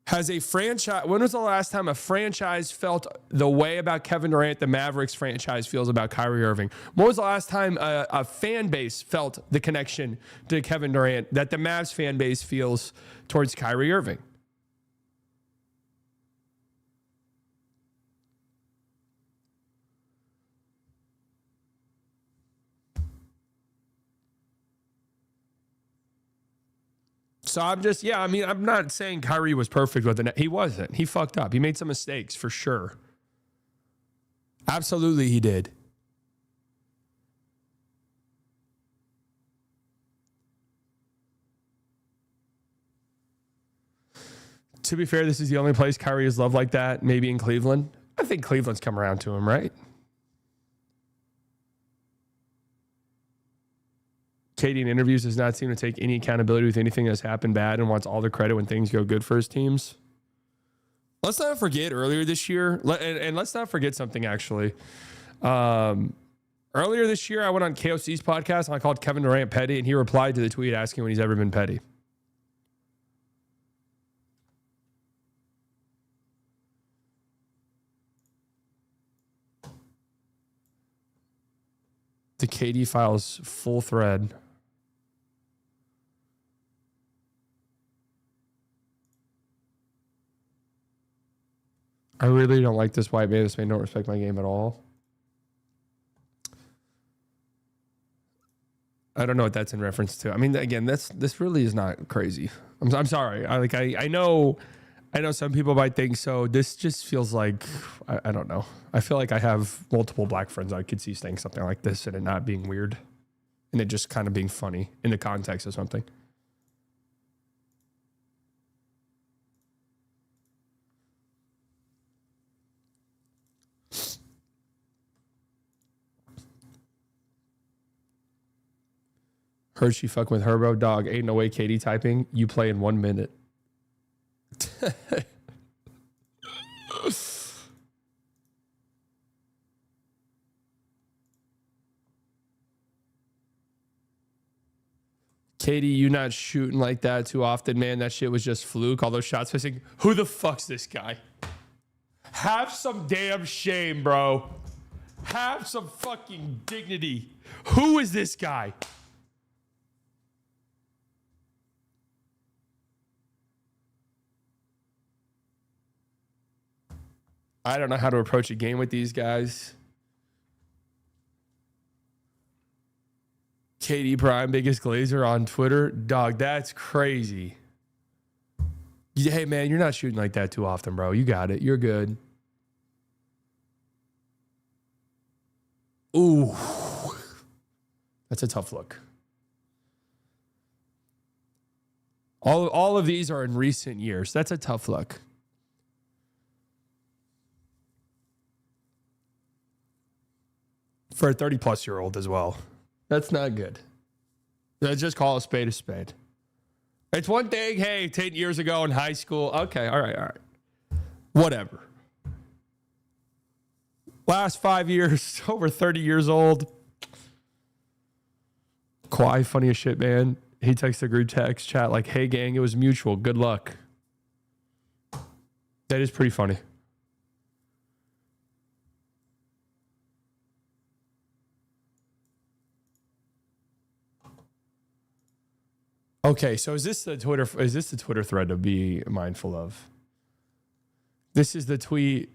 When was the last time a franchise felt the way about Kevin Durant the Mavericks franchise feels about Kyrie Irving? When was the last time a fan base felt the connection to Kevin Durant that the Mavs fan base feels towards Kyrie Irving? So I'm not saying Kyrie was perfect with it. He wasn't. He fucked up. He made some mistakes for sure. Absolutely he did. To be fair, this is the only place Kyrie is loved like that, maybe in Cleveland. I think Cleveland's come around to him, right? Katie in interviews does not seem to take any accountability with anything that's happened bad and wants all the credit when things go good for his teams. Let's not forget earlier this year, and let's not forget something actually. Earlier this year, I went on KOC's podcast and I called Kevin Durant petty, and he replied to the tweet asking when he's ever been petty. The KD files full thread. I really don't like this white man. This man don't respect my game at all. I don't know what that's in reference to. I mean, again, this really is not crazy. I'm sorry. I know some people might think so. This just feels like I don't know. I feel like I have multiple black friends I could see saying something like this and it not being weird, and it just kind of being funny in the context of something. Heard she fucking with Herbo. Dog, ain't no way Katie typing. You play in 1 minute. Katie, you not shooting like that too often, man. That shit was just fluke. All those shots missing. Who the fuck's this guy? Have some damn shame, bro. Have some fucking dignity. Who is this guy? I don't know how to approach a game with these guys. KD Prime, biggest glazer on Twitter. Dog, that's crazy. Hey, man, you're not shooting like that too often, bro. You got it. You're good. Ooh, that's a tough look. All of these are in recent years. That's a tough look. For a 30-plus-year-old as well. That's not good. Let's just call a spade a spade. It's one thing, hey, 10 years ago in high school. Okay, all right. Whatever. Last 5 years, over 30 years old. Kawhi, funny as shit, man. He texts the group text chat like, hey, gang, it was mutual. Good luck. That is pretty funny. Okay, so is this the Twitter thread to be mindful of? This is the tweet.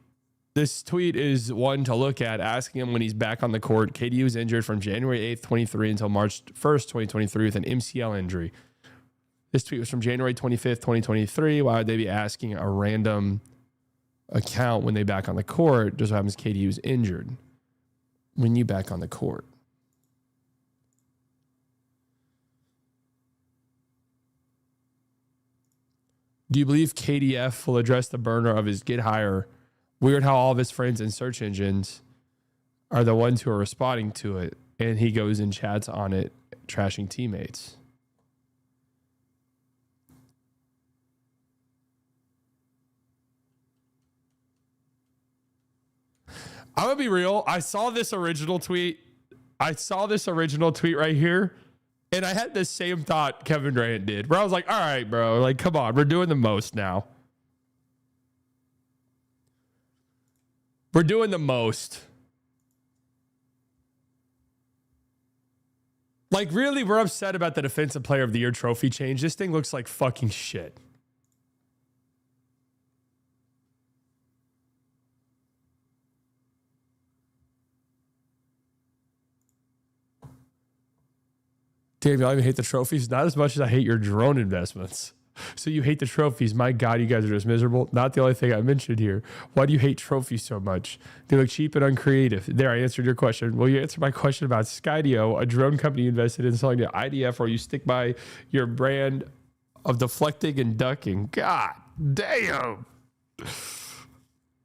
This tweet is one to look at, asking him when he's back on the court. KD was injured from January 8th, 23 until March 1st, 2023 with an MCL injury. This tweet was from January 25th, 2023. Why would they be asking a random account when they back on the court? Just what happens, KD was injured. When you back on the court. Do you believe KDF will address the burner of his get higher? Weird how all of his friends and search engines are the ones who are responding to it, and he goes and chats on it, trashing teammates. I'm going to be real. I saw this original tweet right here. And I had the same thought Kevin Durant did, where I was like, all right, bro, like, come on, we're doing the most now. We're doing the most. Like, really, we're upset about the Defensive Player of the Year trophy change. This thing looks like fucking shit. Damn, y'all even hate the trophies? Not as much as I hate your drone investments. So you hate the trophies. My God, you guys are just miserable. Not the only thing I mentioned here. Why do you hate trophies so much? They look cheap and uncreative. There, I answered your question. Will you answer my question about Skydio, a drone company invested in selling to IDF, or you stick by your brand of deflecting and ducking? God damn.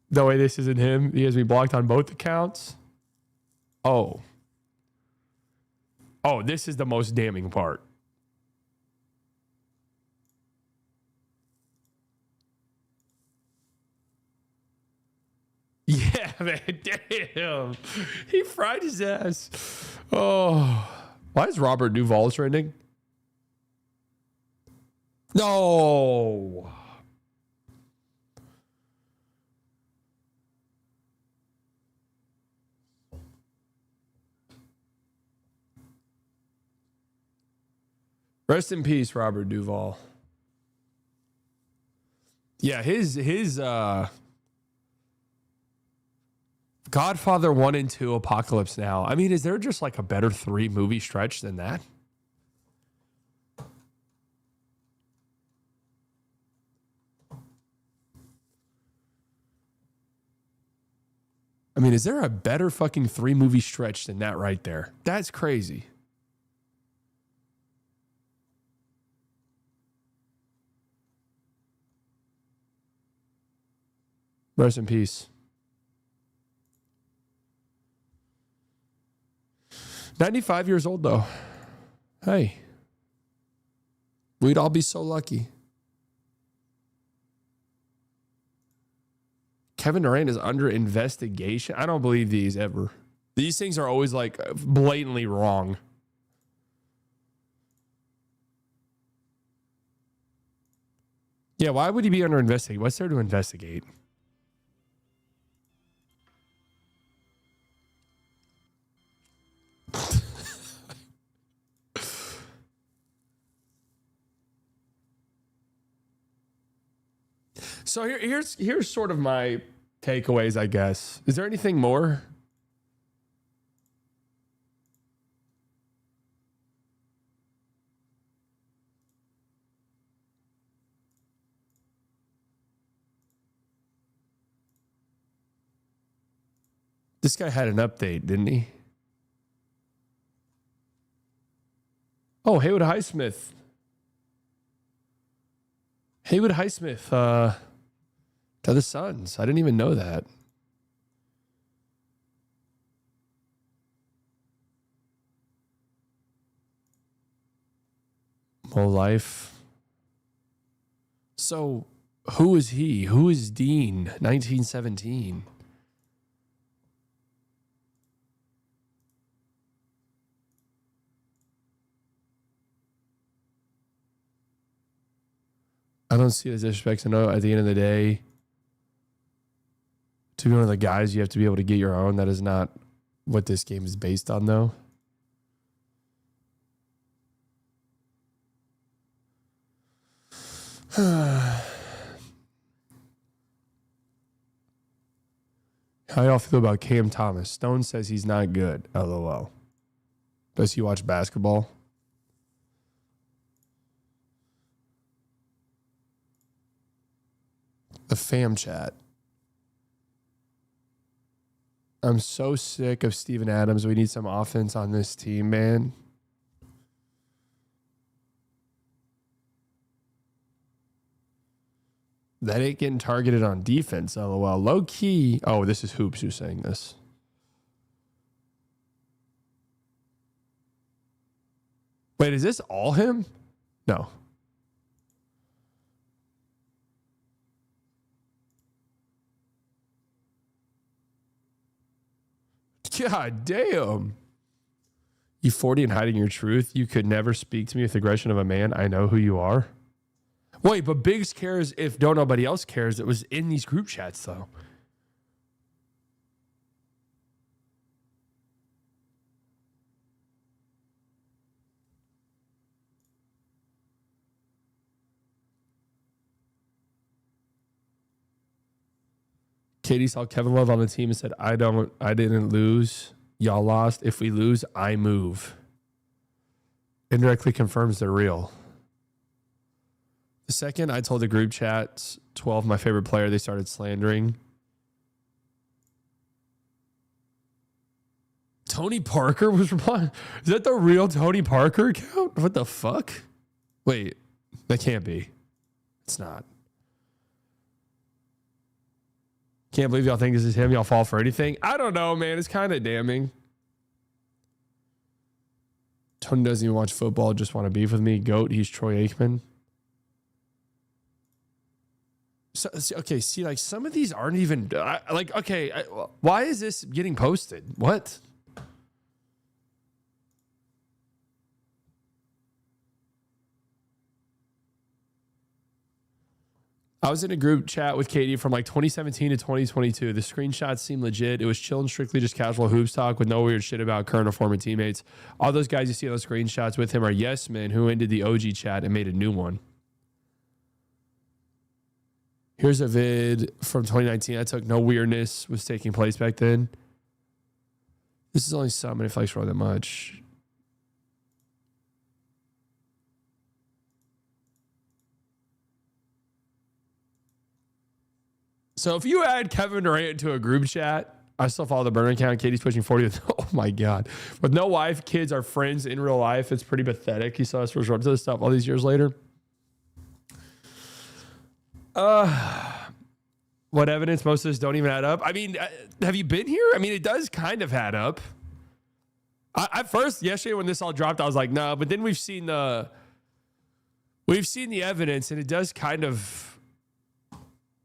The way this isn't him, he has me blocked on both accounts. Oh, this is the most damning part. Yeah, man, damn. He fried his ass. Oh. Why is Robert Duvall trending? No. Rest in peace, Robert Duvall. Yeah, his Godfather 1 and 2 Apocalypse Now. I mean, is there just like a better 3 movie stretch than that? I mean, is there a better fucking 3 movie stretch than that right there? That's crazy. Rest in peace. 95 years old, though. Hey. We'd all be so lucky. Kevin Durant is under investigation. I don't believe these ever. These things are always like blatantly wrong. Yeah, why would he be under investigation? What's there to investigate? So here's sort of my takeaways, I guess. Is there anything more? This guy had an update, didn't he? Oh, Haywood Highsmith. Haywood Highsmith to the Suns. I didn't even know that. Whole life. So, who is he? Who is Dean? 1917. I don't see it as disrespect to know at the end of the day, to be one of the guys, you have to be able to get your own. That is not what this game is based on, though. How y'all feel about Cam Thomas? Stone says he's not good. LOL. Does he watch basketball? The fam chat. I'm so sick of Steven Adams. We need some offense on this team, man. That ain't getting targeted on defense, LOL. Low key. Oh, this is Hoops who's saying this. Wait, is this all him? No. God damn. You 40 and hiding your truth. You could never speak to me with aggression of a man. I know who you are. Wait, but Biggs cares if nobody else cares. It was in these group chats, though. Katie saw Kevin Love on the team and said, I didn't lose. Y'all lost. If we lose, I move. Indirectly confirms they're real. The second I told the group chat 12 my favorite player, they started slandering. Tony Parker was replying. Is that the real Tony Parker account? What the fuck? Wait, that can't be. It's not. Can't believe y'all think this is him. Y'all fall for anything. I don't know, man. It's kind of damning. Tony doesn't even watch football. Just want to beef with me. GOAT. He's Troy Aikman. So, okay, see, like some of these aren't even like, okay, why is this getting posted? What? I was in a group chat with Katie from like 2017 to 2022. The screenshots seem legit. It was chill and strictly just casual hoops talk with no weird shit about current or former teammates. All those guys you see on those screenshots with him are yes men who ended the OG chat and made a new one. Here's a vid from 2019. I took no weirdness was taking place back then. This is only some, and it flex for that much. So if you add Kevin Durant to a group chat, I still follow the burner account. Katie's pushing 40. Oh my God. With no wife, kids are friends in real life. It's pretty pathetic. He saw us resort to this stuff all these years later. What evidence? Most of this don't even add up. I mean, have you been here? I mean, it does kind of add up. At first, yesterday when this all dropped, I was like, no. But then we've seen the evidence, and it does kind of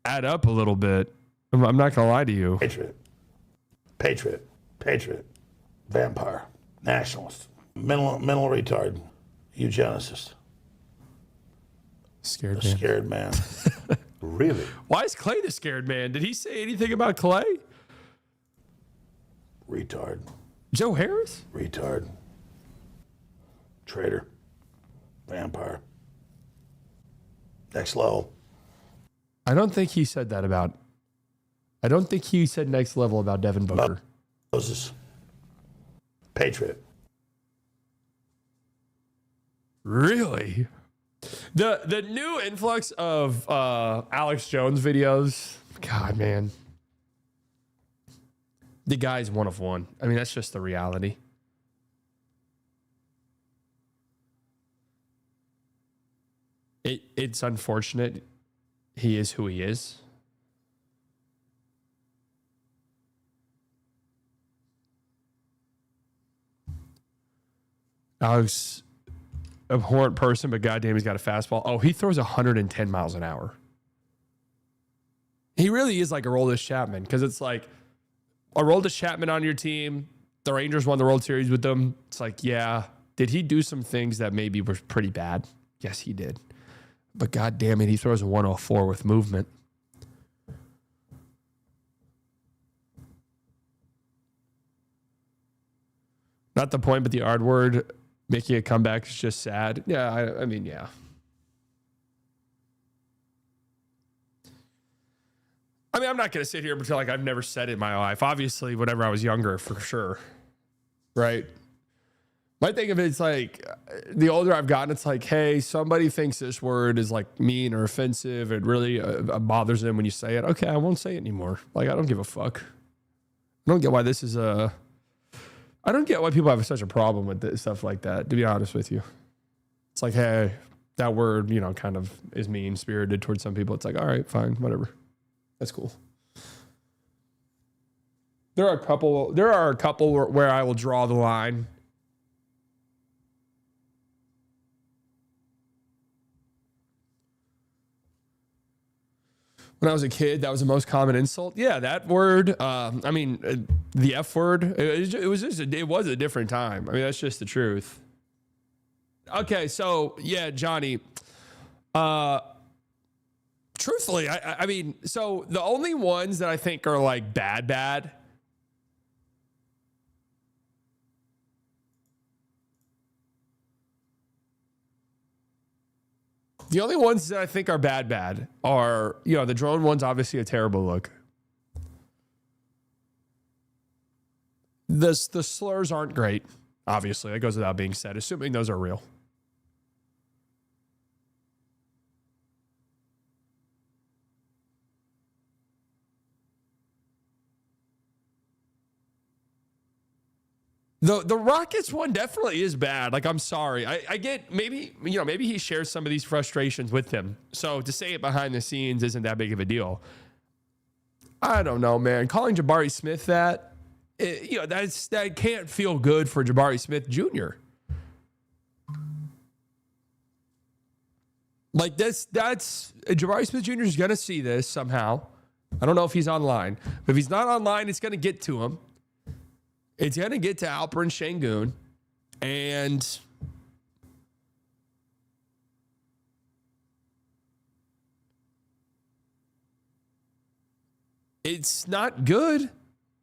add up a little bit. I'm not gonna lie to you. Patriot, vampire, nationalist, mental retard, eugenicist. Scared man. Really? Why is Clay the scared man? Did he say anything about Clay? Retard. Joe Harris? Retard. Traitor. Vampire. Next level. I don't think he said that about. I don't think he said next level about Devin Booker. Moses. Patriot. Really? The new influx of Alex Jones videos. God, man. The guy's one of one. I mean, that's just the reality. It's unfortunate. He is who he is. Alex, abhorrent person, but goddamn, he's got a fastball. Oh, he throws 110 miles an hour. He really is like Aroldis Chapman, because it's like Aroldis Chapman on your team. The Rangers won the World Series with them. It's like, yeah, did he do some things that maybe were pretty bad? Yes, he did. But God damn it, he throws a 104 with movement. Not the point, but the R word making a comeback is just sad. Yeah, I mean, yeah. I mean, I'm not going to sit here and pretend like I've never said it in my life. Obviously, whenever I was younger, for sure. Right? My thing of it's like, the older I've gotten, it's like, hey, somebody thinks this word is like mean or offensive. It really bothers them when you say it. Okay, I won't say it anymore. Like, I don't give a fuck. I don't get why this is a... I don't get why people have such a problem with this, stuff like that, to be honest with you. It's like, hey, that word, you know, kind of is mean-spirited towards some people. It's like, all right, fine, whatever. That's cool. There are a couple where I will draw the line. When I was a kid, that was the most common insult. Yeah, that word. I mean, the F word. It was a different time. I mean, that's just the truth. Okay, so yeah, Johnny. Truthfully, I mean, so the only ones that I think are like bad. The only ones that I think are bad are, you know, the drone one's obviously a terrible look. The slurs aren't great, obviously. That goes without being said, assuming those are real. The Rockets one definitely is bad. Like, I'm sorry. I get maybe he shares some of these frustrations with him. So to say it behind the scenes isn't that big of a deal. I don't know, man. Calling Jabari Smith that can't feel good for Jabari Smith Jr. Like that's Jabari Smith Jr. is going to see this somehow. I don't know if he's online. But if he's not online, it's going to get to him. It's going to get to Alper and Şengün, and it's not good,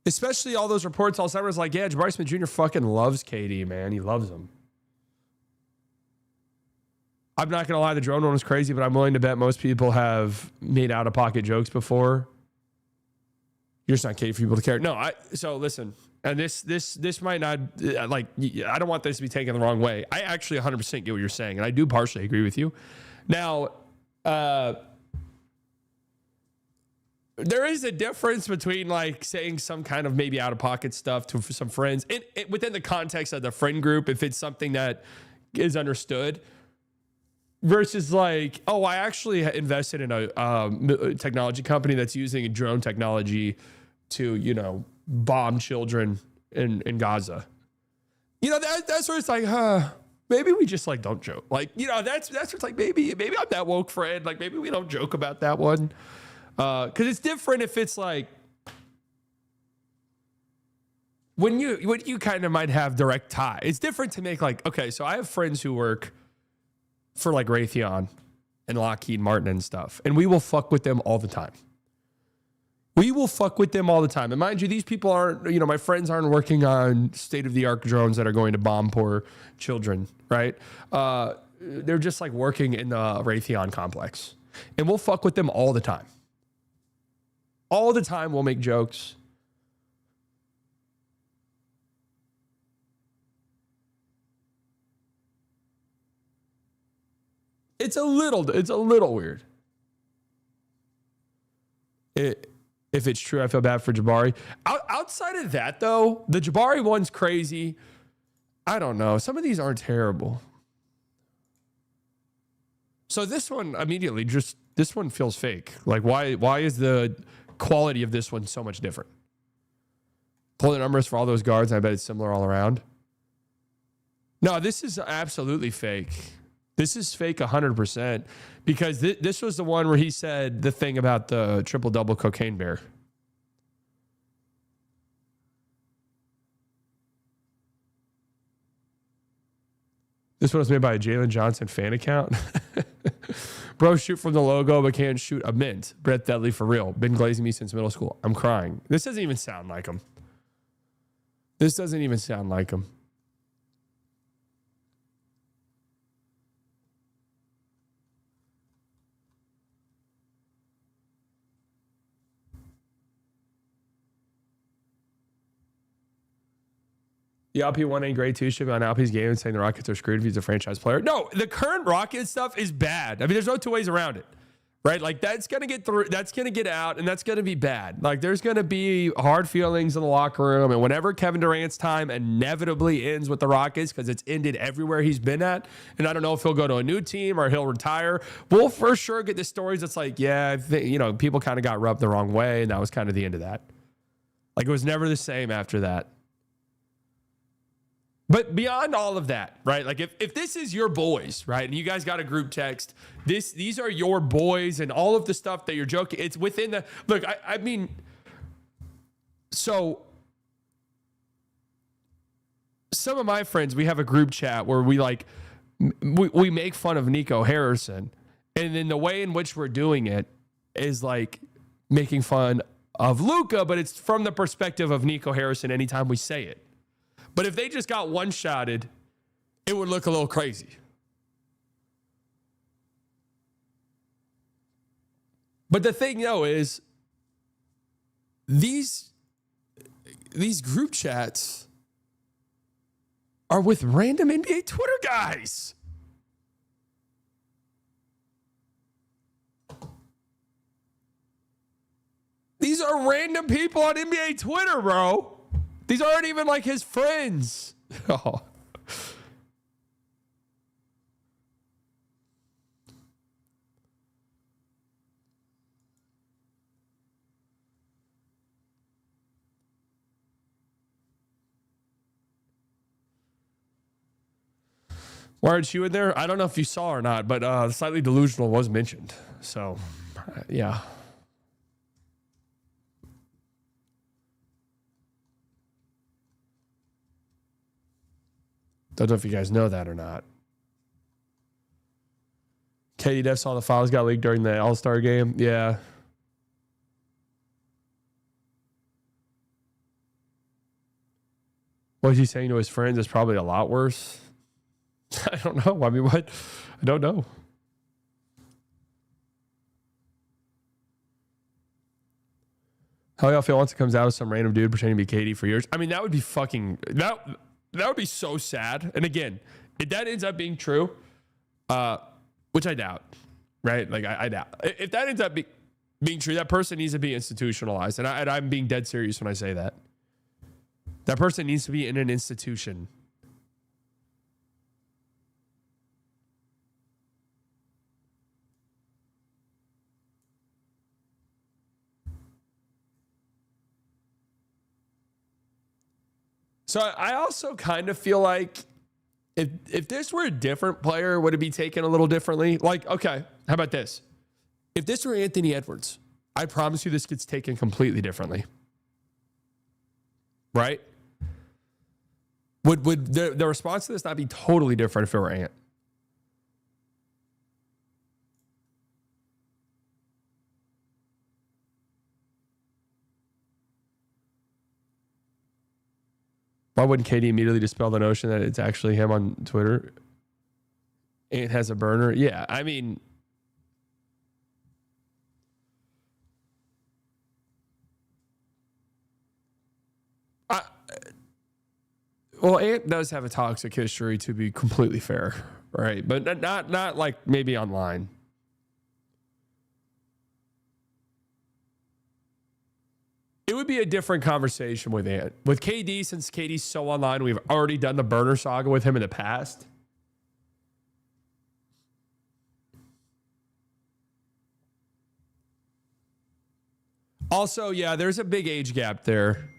especially all those reports all summer. It's like, yeah, Jabari Smith Jr. fucking loves KD, man. He loves him. I'm not going to lie, the drone one was crazy, but I'm willing to bet most people have made out-of-pocket jokes before. You're just not KD for people to care. No, so listen... And this might not, like, I don't want this to be taken the wrong way. I actually 100% get what you're saying, and I do partially agree with you. Now, there is a difference between, like, saying some kind of maybe out-of-pocket stuff to some friends, within the context of the friend group, if it's something that is understood, versus, like, oh, I actually invested in a technology company that's using drone technology to, you know, bomb children in Gaza. You know, that's where it's like, maybe we just like don't joke. Like, you know, that's where it's like, maybe I'm that woke friend. Like, maybe we don't joke about that one. Cause it's different if it's like when you kind of might have direct tie. It's different to make like, okay, so I have friends who work for like Raytheon and Lockheed Martin and stuff, and we will fuck with them all the time. We will fuck with them all the time. And mind you, these people aren't, you know, my friends aren't working on state-of-the-art drones that are going to bomb poor children, right? They're just like working in the Raytheon complex. And we'll fuck with them all the time. All the time we'll make jokes. It's a little weird. If it's true, I feel bad for Jabari. Outside of that, though, the Jabari one's crazy. I don't know. Some of these aren't terrible. So this one immediately this one feels fake. Like why is the quality of this one so much different? Pull the numbers for all those guards. I bet it's similar all around. No, this is absolutely fake. This is fake 100% because this was the one where he said the thing about the triple-double cocaine bear. This one was made by a Jalen Johnson fan account. Bro, shoot from the logo, but can't shoot a mint. Brett Dudley for real. Been glazing me since middle school. I'm crying. This doesn't even sound like him. This doesn't even sound like him. The LP won a grade 2 should be on LP's game and saying the Rockets are screwed if he's a franchise player. No, the current Rockets stuff is bad. I mean, there's no two ways around it, right? Like that's going to get through, that's going to get out, and that's going to be bad. Like there's going to be hard feelings in the locker room. And whenever Kevin Durant's time inevitably ends with the Rockets, because it's ended everywhere he's been at, and I don't know if he'll go to a new team or he'll retire, we'll for sure get the stories that's like, yeah, people kind of got rubbed the wrong way, and that was kind of the end of that. Like it was never the same after that. But beyond all of that, right? Like if this is your boys, right? And you guys got a group text, these are your boys and all of the stuff that you're joking. It's within the, look, I mean, so some of my friends, we have a group chat where we make fun of Nico Harrison. And then the way in which we're doing it is like making fun of Luka, but it's from the perspective of Nico Harrison anytime we say it. But if they just got one-shotted, it would look a little crazy. But the thing, though, is these group chats are with random NBA Twitter guys. These are random people on NBA Twitter, bro. These aren't even like his friends. Oh. Weren't you in there? I don't know if you saw or not, but slightly delusional was mentioned. So, yeah. Don't know if you guys know that or not. Katie Def saw the files got leaked during the All-Star game. Yeah. What is he saying to his friends is probably a lot worse. I don't know. I mean, what? I don't know. How y'all feel once it comes out of some random dude pretending to be Katie for years? I mean, that would be fucking... That would be so sad. And again, if that ends up being true, which I doubt, right? Like I doubt. If that ends up being true, that person needs to be institutionalized. And I'm being dead serious when I say that. That person needs to be in an institution. So I also kind of feel like if this were a different player, would it be taken a little differently? Like, okay, how about this? If this were Anthony Edwards, I promise you this gets taken completely differently. Right? Would the response to this not be totally different if it were Ant? Why wouldn't Katie immediately dispel the notion that it's actually him on Twitter? Ant has a burner. Yeah, I mean, well, Ant does have a toxic history, to be completely fair, right? But not like maybe online. It would be a different conversation with Ant. With KD, since KD's so online, we've already done the burner saga with him in the past. Also, yeah, there's a big age gap there.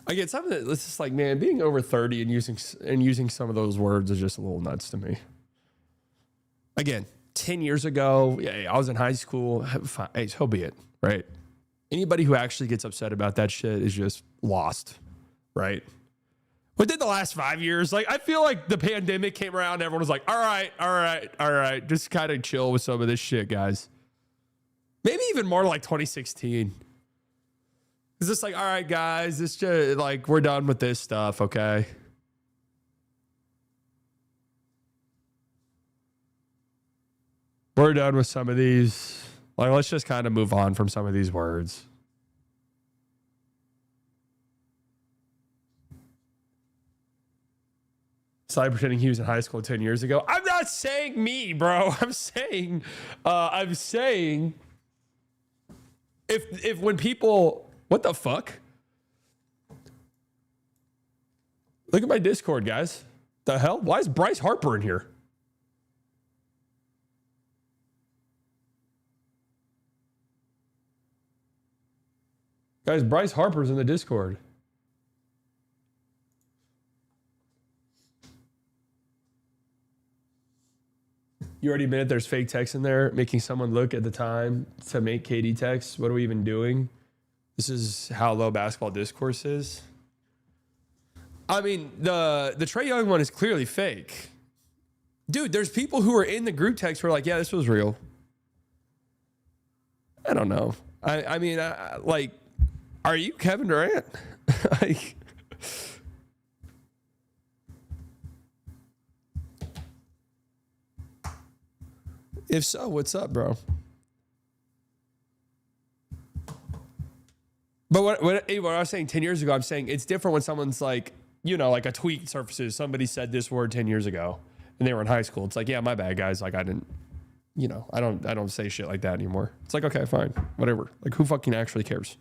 I get something that it's just like, man, being over 30 and using some of those words is just a little nuts to me. Again, 10 years ago, yeah, I was in high school. Hey, so be it, right? Anybody who actually gets upset about that shit is just lost, right? Within the last 5 years, like I feel like the pandemic came around, and everyone was like, all right, just kind of chill with some of this shit, guys. Maybe even more like 2016. It's just like, all right, guys, it's just like we're done with this stuff, okay? We're done with some of these. Like, let's just kind of move on from some of these words. Side pretending he was in high school 10 years ago. I'm not saying me, bro. I'm saying if when people, what the fuck? Look at my Discord, guys. The hell? Why is Bryce Harper in here? Guys, Bryce Harper's in the Discord. You already admitted there's fake text in there, making someone look at the time to make KD text. What are we even doing? This is how low basketball discourse is. I mean, the Trae Young one is clearly fake. Dude, there's people who are in the group text who are like, yeah, this was real. I don't know. I mean, like, are you Kevin Durant? Like, if so, what's up, bro? But what I was saying 10 years ago, I'm saying it's different when someone's like, you know, like a tweet surfaces. Somebody said this word 10 years ago and they were in high school. It's like, yeah, my bad, guys. Like, I didn't, you know, I don't say shit like that anymore. It's like, okay, fine, whatever. Like, who fucking actually cares?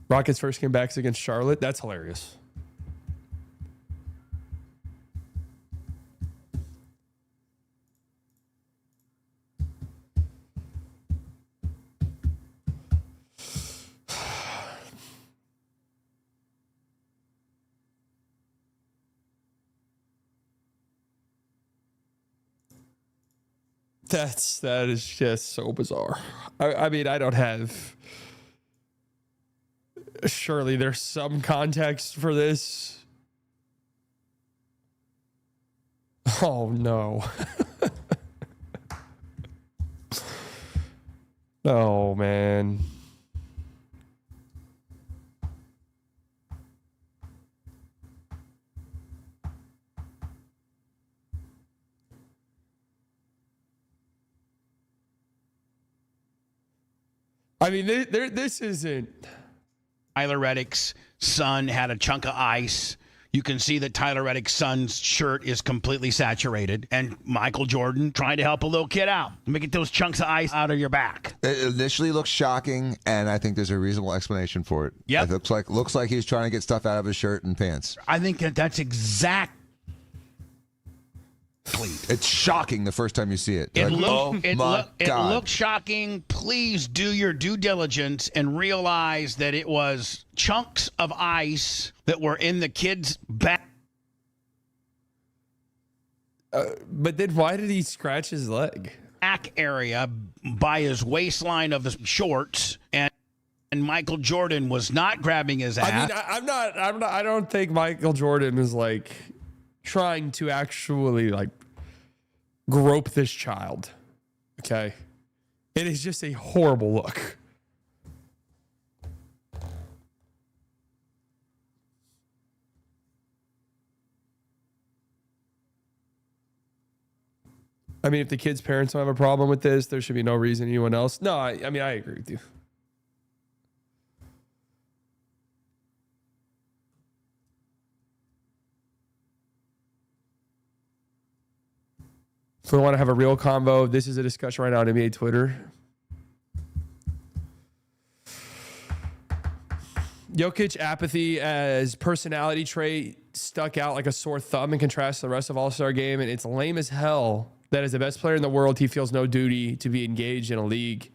Rockets first came back against Charlotte. That's hilarious. That is just so bizarre. I mean, I don't have. Surely there's some context for this. Oh no. Oh man. I mean, this isn't. Tyler Reddick's son had a chunk of ice. You can see that Tyler Reddick's son's shirt is completely saturated. And Michael Jordan trying to help a little kid out. Let me get those chunks of ice out of your back. It initially looks shocking, and I think there's a reasonable explanation for it. Yep. It looks like he's trying to get stuff out of his shirt and pants. I think that's exactly. It's shocking the first time you see it. It God. looked shocking. Please do your due diligence and realize that it was chunks of ice that were in the kid's back. But then why did he scratch his leg? Back area by his waistline of his shorts, and Michael Jordan was not grabbing his ass. I mean, I'm not. I don't think Michael Jordan is like trying to actually like grope this child. Okay, it is just a horrible look. I mean, if the kid's parents don't have a problem with this, there should be no reason anyone else. No, I mean, I agree with you. If we want to have a real convo, this is a discussion right now on NBA Twitter. Jokic apathy as personality trait stuck out like a sore thumb in contrast to the rest of All-Star game, and it's lame as hell that as the best player in the world, he feels no duty to be engaged in a league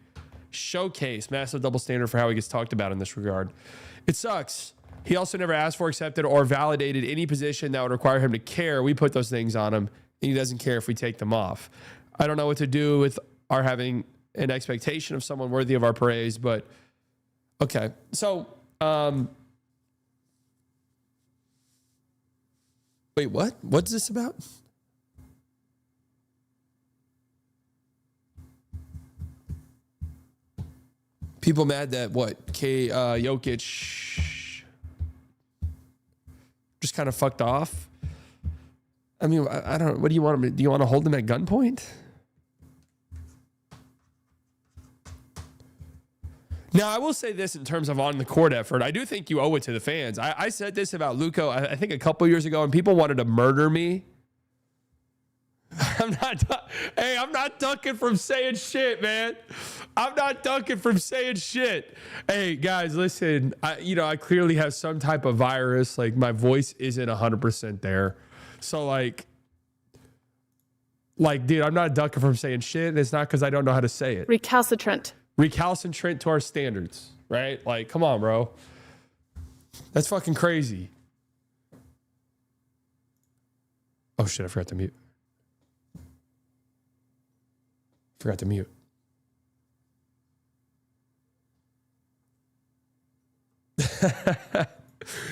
showcase. Massive double standard for how he gets talked about in this regard. It sucks. He also never asked for, accepted, or validated any position that would require him to care. We put those things on him, and he doesn't care if we take them off. I don't know what to do with our having an expectation of someone worthy of our praise, but okay. So, wait, what? What's this about? People mad that Jokic just kind of fucked off. I mean, I don't. What do you want him to? Do you want to hold him at gunpoint? Now, I will say this in terms of on the court effort. I do think you owe it to the fans. I said this about Luka, I think a couple years ago, and people wanted to murder me. I'm not ducking from saying shit, man. I'm not ducking from saying shit. Hey, guys, listen. I clearly have some type of virus. Like, my voice isn't 100% there. So, like, dude, I'm not ducking from saying shit, and it's not because I don't know how to say it. Recalcitrant To our standards, right? Like, come on, bro. That's fucking crazy. Oh, shit, I forgot to mute.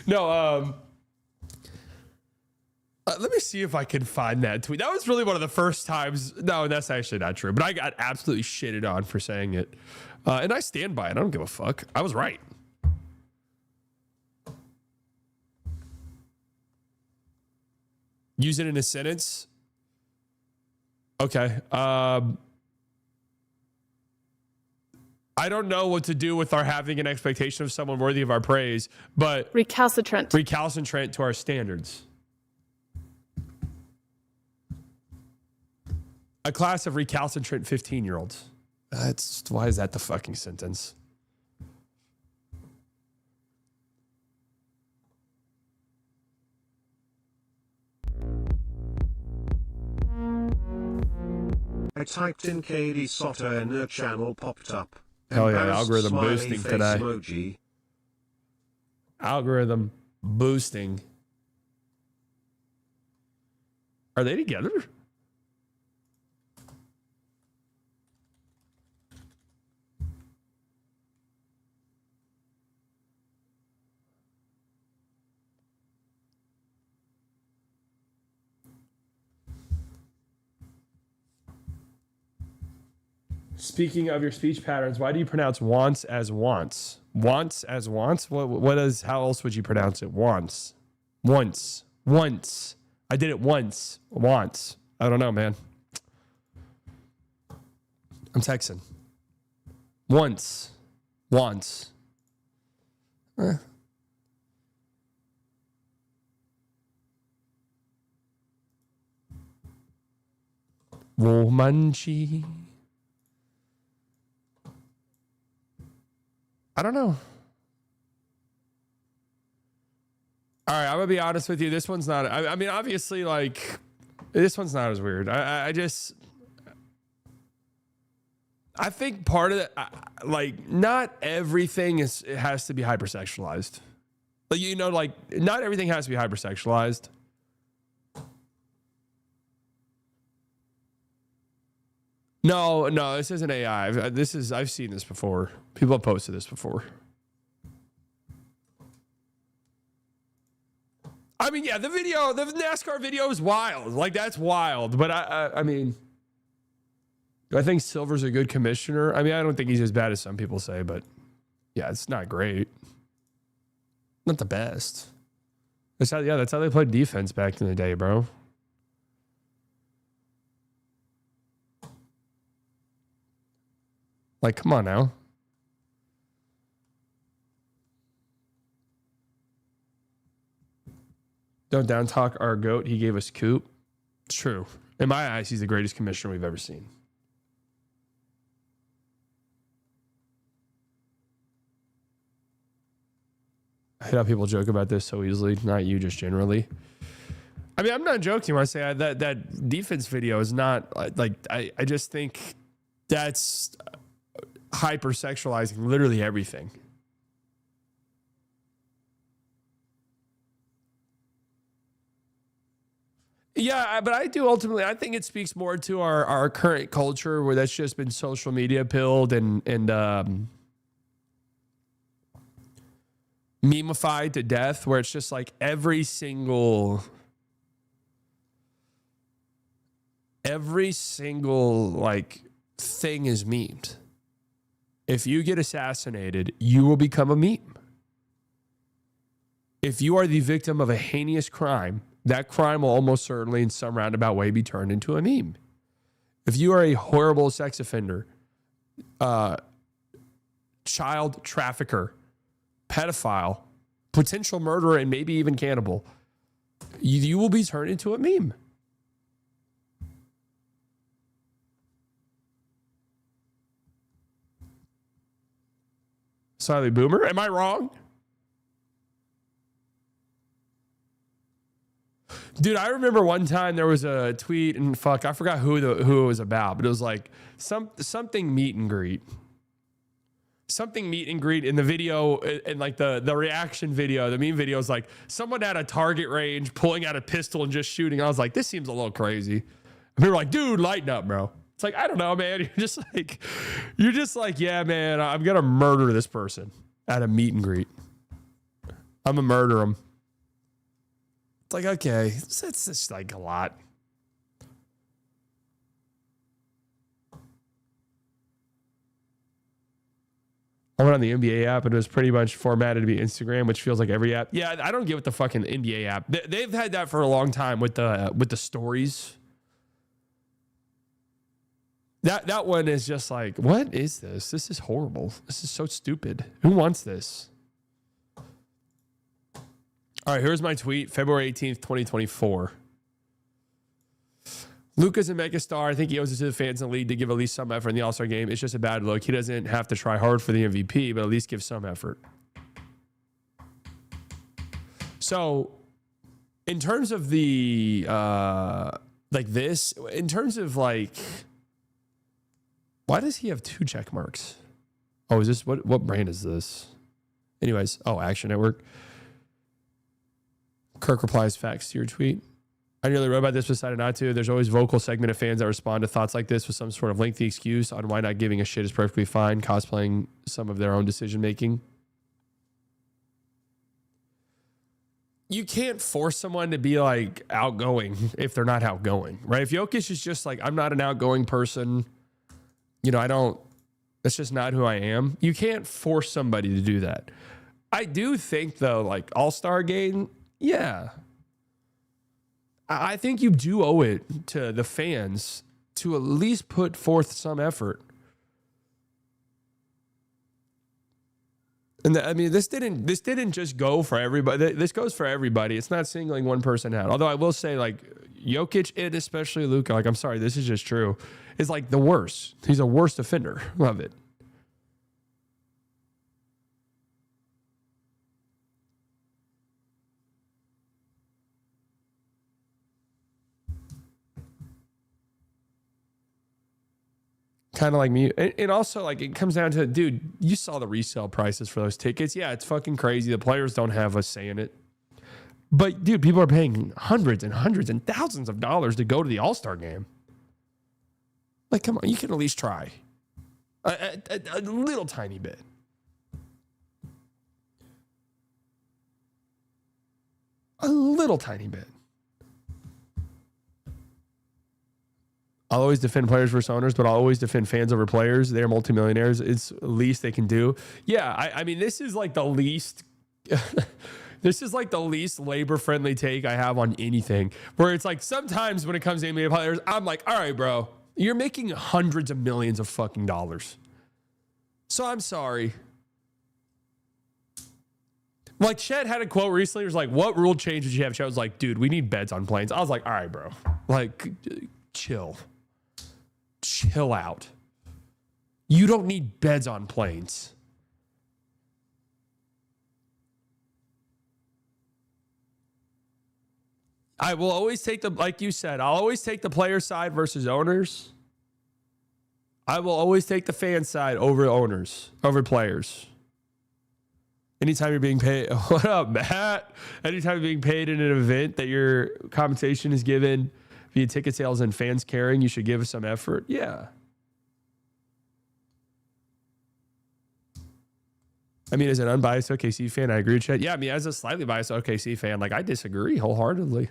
No, let me see if I can find that tweet. That was really one of the first times. No, that's actually not true. But I got absolutely shitted on for saying it. And I stand by it. I don't give a fuck. I was right. Use it in a sentence. Okay. I don't know what to do with our having an expectation of someone worthy of our praise, but recalcitrant to our standards. A class of recalcitrant 15-year-olds. Why is that the fucking sentence? I typed in KD Sotter and her channel popped up. Hell yeah, Embarrassed algorithm smiley boosting face today. Emoji. Algorithm boosting. Are they together? Speaking of your speech patterns, why do you pronounce wants as wants? Wants as wants? What is, how else would you pronounce it? Wants. Once. I did it once. Wants. I don't know, man. I'm Texan. Once. Wants. Womanchi. I don't know. All right, I'm gonna be honest with you. This one's not. I mean, obviously, like, this one's not as weird. I think part of it, like, not everything has to be hypersexualized. Like, like, not everything has to be hypersexualized. No, this isn't AI. I've seen this before. People have posted this before. I mean, yeah, the NASCAR video is wild. Like, that's wild. But I mean, do I think Silver's a good commissioner? I mean, I don't think he's as bad as some people say, but yeah, it's not great. Not the best. That's how they played defense back in the day, bro. Like, come on now. Don't down talk our GOAT. He gave us Coop. It's true. In my eyes, he's the greatest commissioner we've ever seen. I hate how people joke about this so easily. Not you, just generally. I mean, I'm not joking when I say that defense video is not like, I just think that's hypersexualizing literally everything. Yeah, but I do ultimately, I think it speaks more to our current culture where that's just been social media pilled and memeified to death, where it's just like every single like thing is memed. If you get assassinated, you will become a meme. If you are the victim of a heinous crime, that crime will almost certainly in some roundabout way be turned into a meme. If you are a horrible sex offender, child trafficker, pedophile, potential murderer, and maybe even cannibal, you will be turned into a meme. Silent boomer, am I wrong? Dude, I remember one time there was a tweet, and fuck, I forgot who it was about, but it was like something meet and greet. Something meet and greet in the video, and like the reaction video, the meme video is like someone at a target range pulling out a pistol and just shooting. I was like, this seems a little crazy. And we were like, dude, lighten up, bro. It's like, I don't know, man. You're just like, yeah, man, I'm gonna murder this person at a meet and greet. I'm gonna murder him. It's like, okay, that's just like a lot. I went on the NBA app and it was pretty much formatted to be Instagram, which feels like every app. Yeah, I don't get what the fucking NBA app. They've had that for a long time with the stories. That one is just like, what is this? This is horrible. This is so stupid. Who wants this? All right, here's my tweet, February 18th, 2024. Luka's a megastar. I think he owes it to the fans in the league to give at least some effort in the All-Star game. It's just a bad look. He doesn't have to try hard for the MVP, but at least give some effort. So, in terms of the, in terms of like, why does he have 2 check marks? Oh, is this, what brand is this? Anyways, Action Network. Kirk replies, facts to your tweet. I nearly wrote about this, but decided not to. There's always vocal segment of fans that respond to thoughts like this with some sort of lengthy excuse on why not giving a shit is perfectly fine, cosplaying some of their own decision making. You can't force someone to be like outgoing if they're not outgoing, right? If Jokic is just like, I'm not an outgoing person, that's just not who I am. You can't force somebody to do that. I do think though, like All-Star game, yeah. I think you do owe it to the fans to at least put forth some effort. And this didn't just go for everybody. This goes for everybody. It's not singling one person out. Although I will say, like, Jokic and especially Luka, like, I'm sorry, this is just true, is like the worst. He's a worst offender. Love it. Kind of like me. And also, like, it comes down to, dude, you saw the resale prices for those tickets. Yeah, it's fucking crazy. The players don't have a say in it. But, dude, people are paying hundreds and thousands of dollars to go to the All-Star game. Like, come on, you can at least try. A little tiny bit. A little tiny bit. I'll always defend players versus owners, but I'll always defend fans over players. They're multimillionaires. It's the least they can do. Yeah, I mean, this is like the least... This is like the least labor-friendly take I have on anything. Where it's like, sometimes when it comes to NBA players, I'm like, all right, bro, you're making hundreds of millions of fucking dollars. So I'm sorry. Like, Chet had a quote recently. It was like, what rule change did you have? Chet was like, dude, we need beds on planes. I was like, all right, bro. Like, chill out. You don't need beds on planes. I will always take like you said, I'll always take the player side versus owners. I will always take the fan side over owners, over players. Anytime you're being paid, what up, Matt? Anytime you're being paid in an event that your compensation is given via ticket sales and fans caring, you should give some effort. Yeah. I mean, as an unbiased OKC fan, I agree with Chet. Yeah, I mean, as a slightly biased OKC fan, like I disagree wholeheartedly.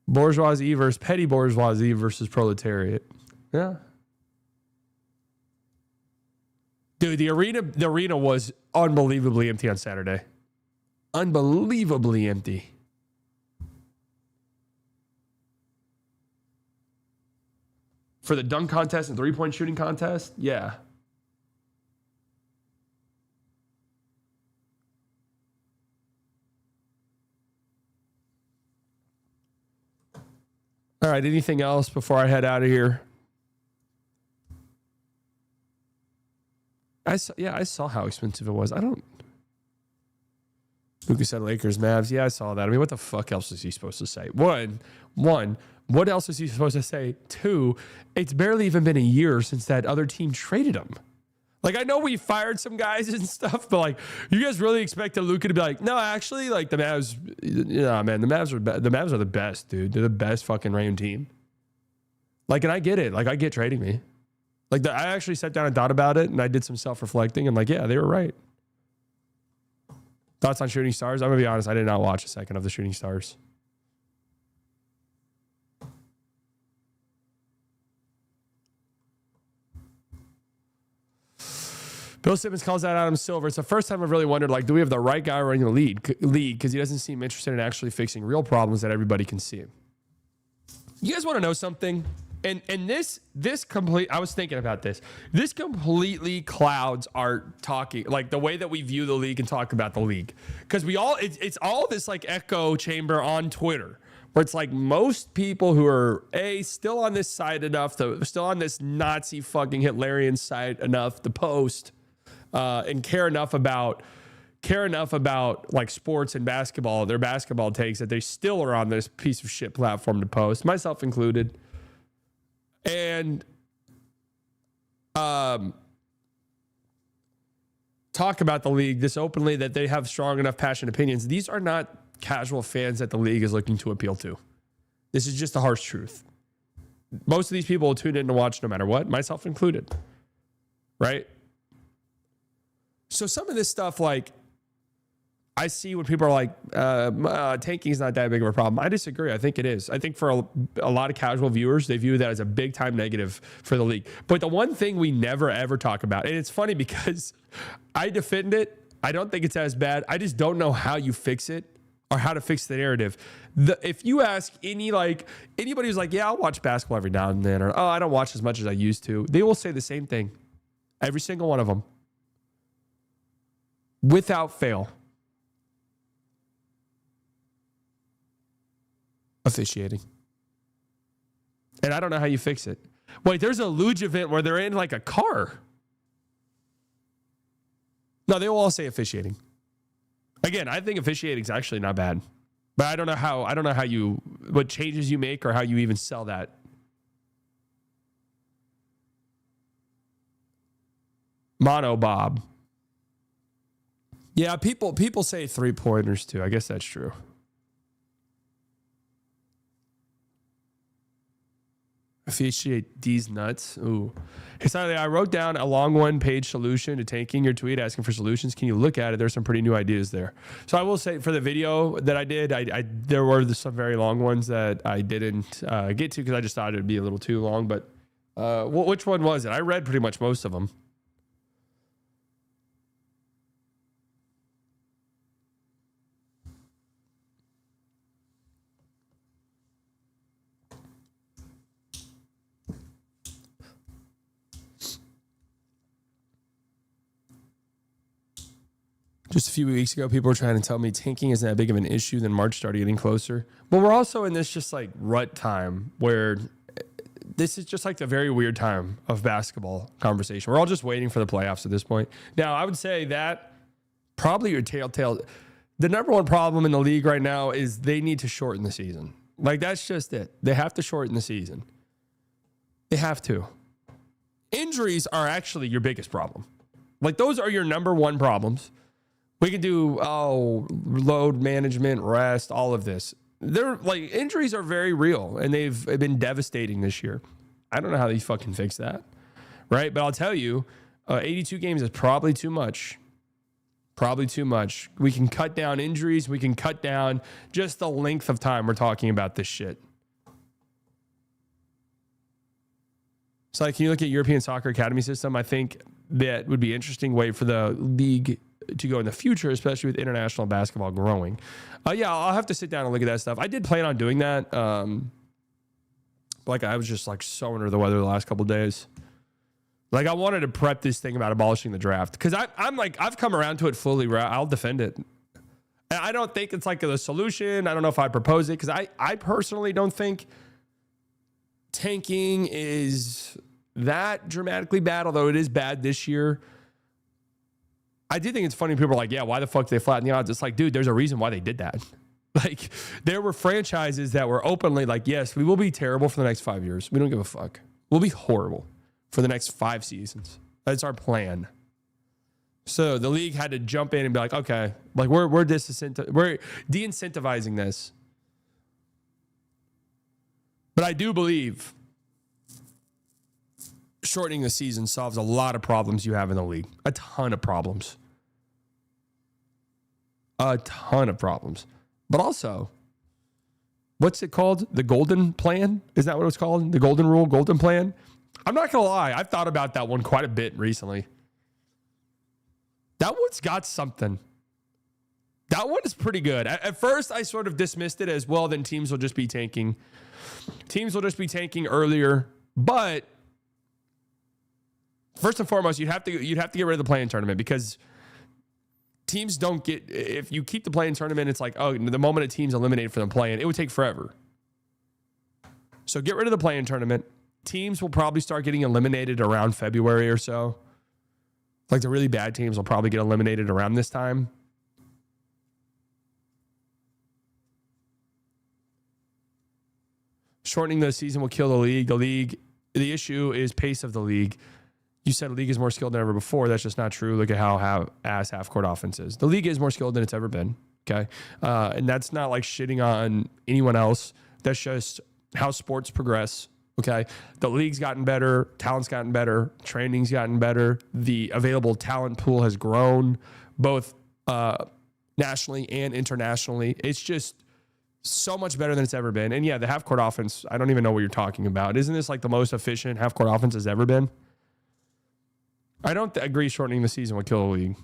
Bourgeoisie versus petty bourgeoisie versus proletariat. Yeah. Dude, the arena was unbelievably empty on Saturday. Unbelievably empty. For the dunk contest and three-point shooting contest, yeah. All right, anything else before I head out of here? I saw how expensive it was. Lucas said Lakers, Mavs. Yeah, I saw that. I mean, what the fuck else is he supposed to say? One, what else is he supposed to say? Two, it's barely even been a year since that other team traded him. Like, I know we fired some guys and stuff, but like, you guys really expected Luka to be like, no, actually, like the Mavs, man, the Mavs are the best, dude. They're the best fucking reigning team. Like, and I get it. Like, I get trading me. Like, I actually sat down and thought about it, and I did some self-reflecting, and like, yeah, they were right. Thoughts on Shooting Stars? I'm gonna be honest, I did not watch a second of the Shooting Stars. Bill Simmons calls out Adam Silver. It's the first time I've really wondered, like, do we have the right guy running the league? Because he doesn't seem interested in actually fixing real problems that everybody can see. You guys want to know something? And this complete, I was thinking about this. This completely clouds our talking, like the way that we view the league and talk about the league. Because it's all this like echo chamber on Twitter, where it's like most people who are still on this side enough, still on this Nazi fucking Hitlerian side enough to post and care enough about like sports and basketball, their basketball takes, that they still are on this piece of shit platform to post, myself included. And talk about the league this openly, that they have strong enough passionate opinions. These are not casual fans that the league is looking to appeal to. This is just the harsh truth. Most of these people will tune in to watch no matter what, myself included. Right? So some of this stuff, like, I see when people are like, tanking is not that big of a problem. I disagree. I think it is. I think for a lot of casual viewers, they view that as a big time negative for the league. But the one thing we never, ever talk about, and it's funny because I defend it. I don't think it's as bad. I just don't know how you fix it or how to fix the narrative. If you ask anybody who's like, yeah, I'll watch basketball every now and then, or, oh, I don't watch as much as I used to, they will say the same thing. Every single one of them. Without fail. Officiating. And I don't know how you fix it. Wait, there's a luge event where they're in like a car. No, they will all say officiating. Again, I think officiating is actually not bad. But I don't know what changes you make or how you even sell that. Mono Bob. Yeah, people say 3-pointers too. I guess that's true. Officiate these nuts. Ooh. Hey, Sally, I wrote down a long one-page solution to tanking your tweet asking for solutions. Can you look at it? There's some pretty new ideas there. So I will say for the video that I did, there were some very long ones that I didn't get to because I just thought it would be a little too long. But which one was it? I read pretty much most of them. Just a few weeks ago, people were trying to tell me tanking isn't that big of an issue. Then March started getting closer. But we're also in this just like rut time where this is just like the very weird time of basketball conversation. We're all just waiting for the playoffs at this point. Now, I would say that probably your telltale. The number one problem in the league right now is they need to shorten the season. Like, that's just it. They have to shorten the season. They have to. Injuries are actually your biggest problem. Like, those are your number one problems. We can do, load management, rest, all of this. They're like, injuries are very real, and they've been devastating this year. I don't know how they fucking fix that, right? But I'll tell you, 82 games is probably too much. Probably too much. We can cut down injuries. We can cut down just the length of time we're talking about this shit. So, like, can you look at European Soccer Academy system? I think that would be an interesting way for the league to go in the future, especially with international basketball growing. Yeah, I'll have to sit down and look at that stuff. I did plan on doing that. Like, I was just like so under the weather the last couple of days. Like, I wanted to prep this thing about abolishing the draft because I'm like, I've come around to it fully. I'll defend it. And I don't think it's like the solution. I don't know if I propose it because I personally don't think tanking is that dramatically bad, although it is bad this year. I do think it's funny. People are like, yeah, why the fuck did they flatten the odds? It's like, dude, there's a reason why they did that. Like, there were franchises that were openly like, yes, we will be terrible for the next 5 years. We don't give a fuck. We'll be horrible for the next 5 seasons. That's our plan. So the league had to jump in and be like, okay, like we're de-incentivizing this. But I do believe shortening the season solves a lot of problems you have in the league. A ton of problems. A ton of problems. But also, what's it called? The Golden Plan? Is that what it's called? The Golden Rule, Golden Plan? I'm not going to lie. I've thought about that one quite a bit recently. That one's got something. That one is pretty good. At first, I sort of dismissed it as, well, then teams will just be tanking. Teams will just be tanking earlier. But first and foremost, you'd have to get rid of the play-in tournament because teams don't get, if you keep the play-in tournament, it's like, oh, the moment a team's eliminated from the play-in, it would take forever. So get rid of the play-in tournament. Teams will probably start getting eliminated around February or so. Like, the really bad teams will probably get eliminated around this time. Shortening the season will kill the league. The issue is pace of the league. You said the league is more skilled than ever before. That's just not true. Look at how ass half-court offense is. The league is more skilled than it's ever been, okay? And that's not like shitting on anyone else. That's just how sports progress, okay? The league's gotten better. Talent's gotten better. Training's gotten better. The available talent pool has grown, both nationally and internationally. It's just so much better than it's ever been. And, yeah, the half-court offense, I don't even know what you're talking about. Isn't this like the most efficient half-court offense has ever been? I don't agree shortening the season would kill the league.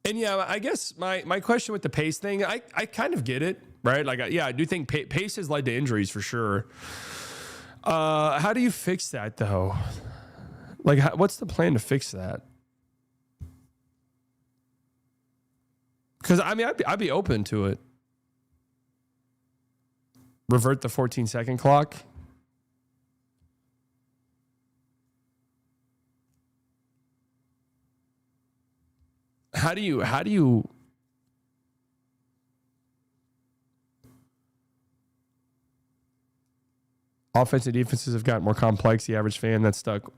And yeah, I guess my question with the pace thing, I kind of get it, right? Like, yeah, I do think pace has led to injuries for sure. How do you fix that though? Like, what's the plan to fix that? Because I mean, I'd be open to it. Revert the 14-second clock. How do you offense and defenses have gotten more complex. The average fan that's stuck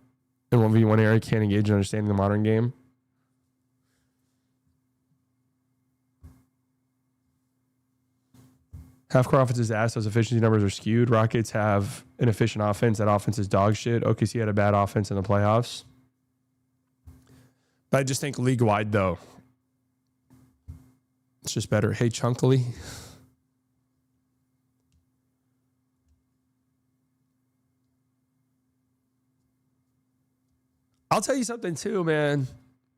in 1v1 area can't engage in understanding the modern game. Half-court offense's ass, those efficiency numbers are skewed. Rockets have an efficient offense. That offense is dog shit. OKC had a bad offense in the playoffs. But I just think league-wide, though, it's just better. Hey, Chunkily. I'll tell you something, too, man.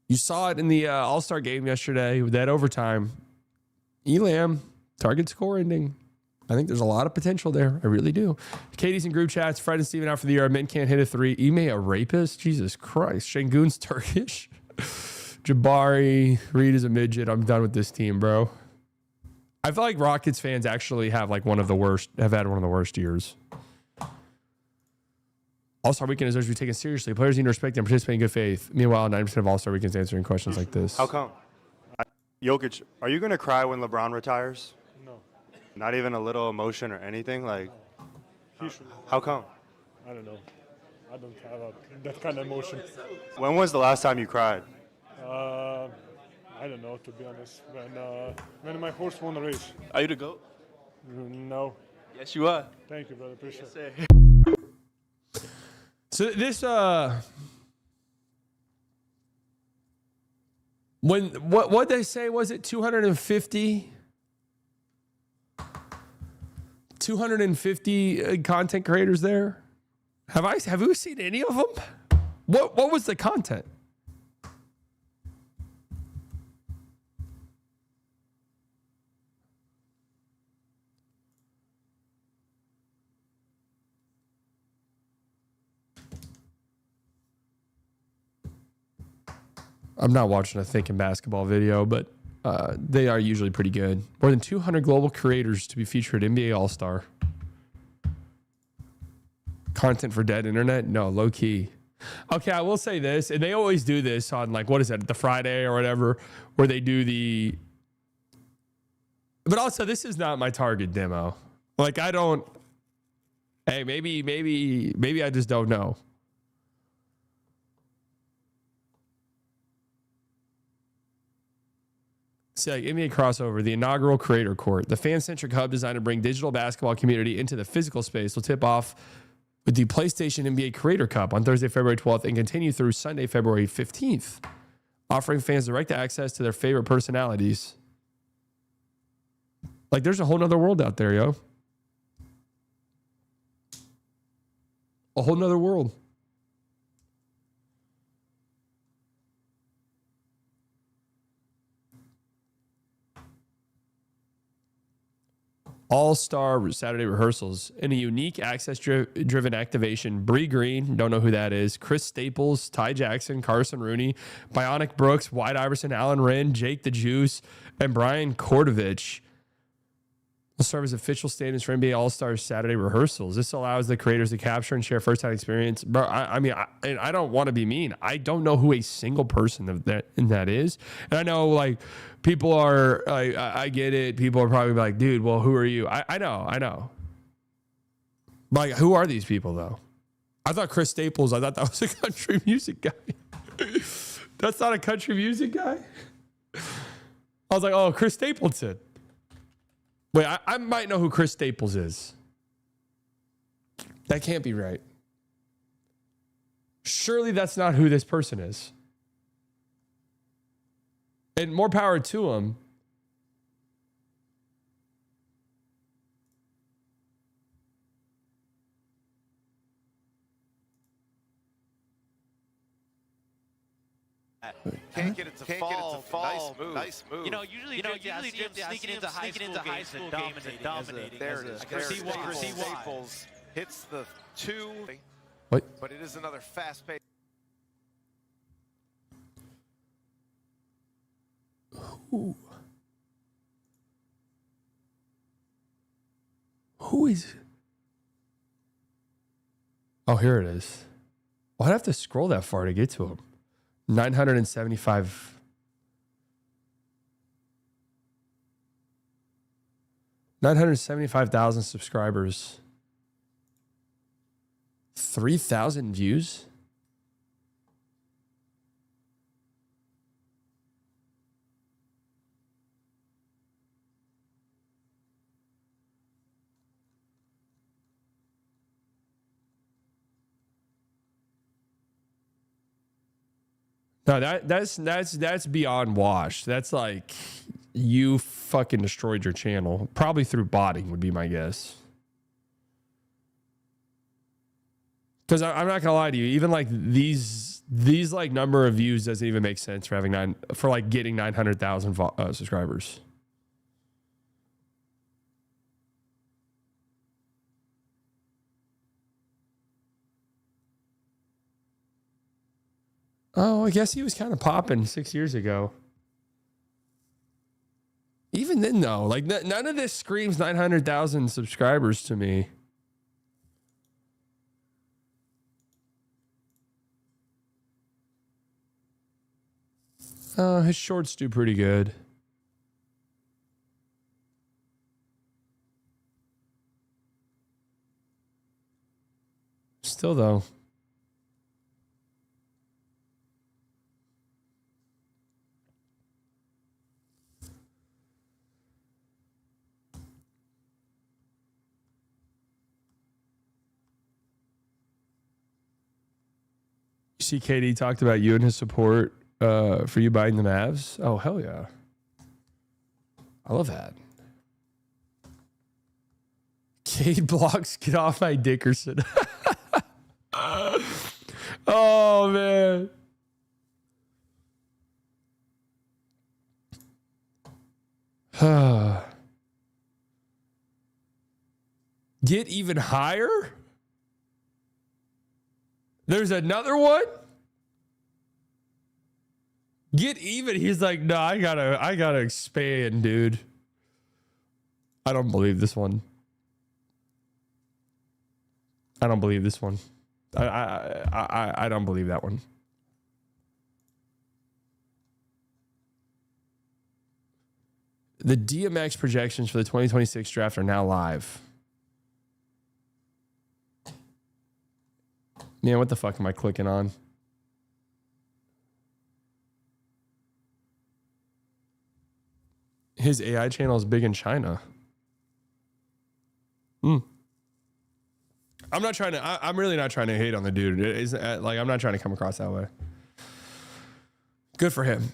You saw it in the All-Star game yesterday with that overtime. Elam, target score ending. I think there's a lot of potential there. I really do. Katie's in group chats. Fred and Steven out for the year. Men can't hit a three. Ime a rapist? Jesus Christ. Shangoon's Turkish. Jabari. Reed is a midget. I'm done with this team, bro. I feel like Rockets fans actually have like have had one of the worst years. All-Star Weekend is always to be taken seriously. Players need to respect and participate in good faith. Meanwhile, 90% of All-Star Weekends answering questions like this. How come? Jokic, are you going to cry when LeBron retires? No. Not even a little emotion or anything? Like, how come? I don't know. I don't have that kind of emotion. When was the last time you cried? I don't know, to be honest. When my horse won a race. Are you the GOAT? No. Yes, you are. Thank you, brother. Appreciate it. So this what they say, was it 250 content creators there? Have we seen any of them? What was the content? I'm not watching a thinking basketball video, but they are usually pretty good. More than 200 global creators to be featured at NBA All-Star. Content for dead internet? No, low key. Okay, I will say this, and they always do this on like, what is it, the Friday or whatever, where they do the. But also, this is not my target demo. Like, I don't. Hey, maybe I just don't know. See, like NBA crossover, the inaugural creator court, the fan-centric hub designed to bring digital basketball community into the physical space, will tip off with the PlayStation NBA Creator Cup on Thursday, February 12th, and continue through Sunday, February 15th, offering fans direct access to their favorite personalities. Like, there's a whole nother world out there, yo. A whole nother world. All-Star Saturday rehearsals in a unique access-driven activation. Bree Green, don't know who that is. Chris Staples, Ty Jackson, Carson Rooney, Bionic Brooks, White Iverson, Alan Wren, Jake the Juice, and Brian Kordovich will serve as official stand-ins for NBA All-Star Saturday rehearsals. This allows the creators to capture and share first-hand experience. Bro, I don't want to be mean. I don't know who a single person of that is. And I know, like, people are, like, I get it. People are probably like, dude, well, who are you? I know. Like, who are these people, though? I thought Chris Staples, I thought that was a country music guy. That's not a country music guy? I was like, oh, Chris Stapleton. Wait, I might know who Chris Staples is. That can't be right. Surely that's not who this person is. And more power to him. Can't get it to fall. Nice move. You know, usually sneaking into high school games and dominating. There it is. Chris Staples hits the 2. What? But it is another fast pace. Who is? Oh, here it is. Well, I'd have to scroll that far to get to him. 975,000 subscribers. 3,000 views. No, that's beyond wash. That's like you fucking destroyed your channel. Probably through botting would be my guess. Because I'm not gonna lie to you, even like these like number of views doesn't even make sense for having getting 900,000 subscribers. Oh, I guess he was kind of popping 6 years ago. Even even then though, like none of this screams 900,000 subscribers to me. His shorts do pretty good. Still though. You see, Katie talked about you and his support for you buying the Mavs. Oh, hell yeah. I love that. Kate blocks, get off my Dickerson. Oh, man. Get even higher? There's another one? Get even. He's like, no, I gotta expand, dude. I don't believe this one. I don't believe this one. I don't believe that one. The DMX projections for the 2026 draft are now live. Man, what the fuck am I clicking on? His AI channel is big in China. I'm not trying to. I'm really not trying to hate on the dude. Like, I'm not trying to come across that way. Good for him.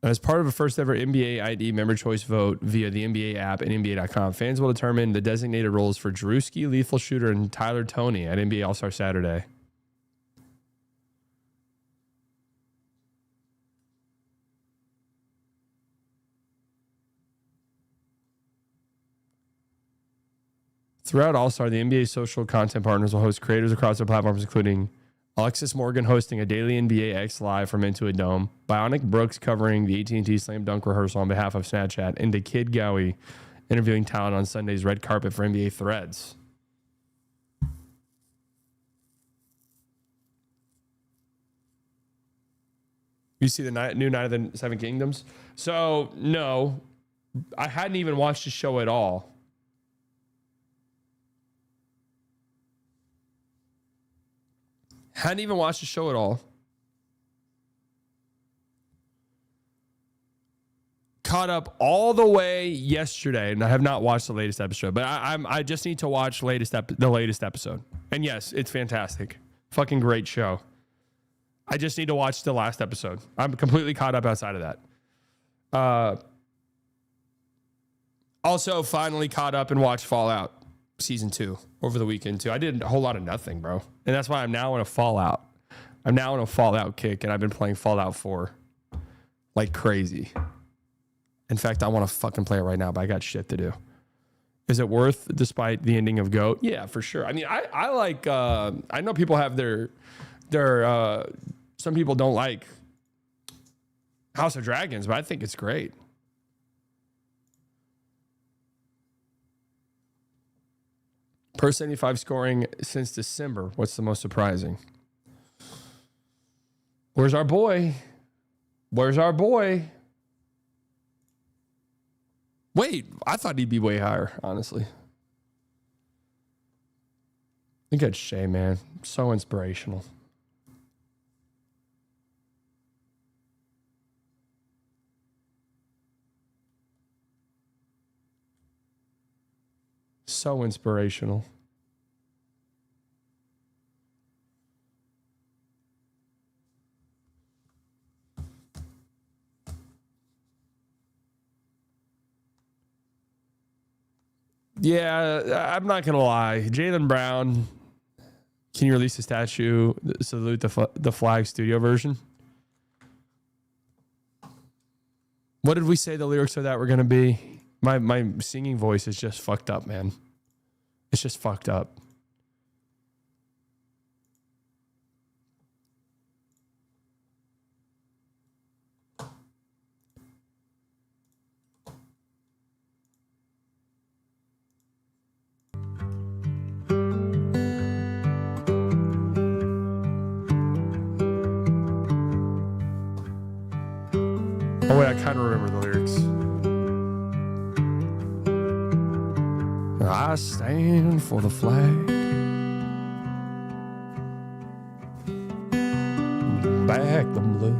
As part of a first ever NBA ID member choice vote via the NBA app and NBA.com, fans will determine the designated roles for Drewski, Lethal Shooter, and Tyler Toney at NBA All-Star Saturday. Throughout All-Star, the NBA social content partners will host creators across their platforms, including Alexis Morgan hosting a daily NBA X Live from Into a Dome, Bionic Brooks covering the AT&T Slam Dunk rehearsal on behalf of Snapchat, and the Kid Gowie interviewing talent on Sunday's red carpet for NBA Threads. You see the new Night of the Seven Kingdoms? So, no, I hadn't even watched the show at all. Hadn't even watched the show at all. Caught up all the way yesterday, and I have not watched the latest episode. But I just need to watch the latest episode. And yes, it's fantastic, fucking great show. I just need to watch the last episode. I'm completely caught up outside of that. Also, finally caught up and watched Fallout Season 2 over the weekend too. I did a whole lot of nothing, bro. And that's why I'm now in a Fallout. I'm now in a Fallout kick, and I've been playing Fallout 4 like crazy. In fact, I want to fucking play it right now, but I got shit to do. Is it worth, despite the ending of GOAT? Yeah, for sure. I mean, I like, I know people have their some people don't like House of Dragons, but I think it's great. Per 75 scoring since December. What's the most surprising? Where's our boy? Where's our boy? Wait, I thought he'd be way higher, honestly. I think it's Shay, man. So inspirational. So inspirational. Yeah, I'm not going to lie. Jaylen Brown, can you release a statue, salute the flag studio version? What did we say the lyrics of that were going to be? My singing voice is just fucked up, man. It's just fucked up. Oh wait, I kind of remember the lyrics. I stand for the flag. Back the blue.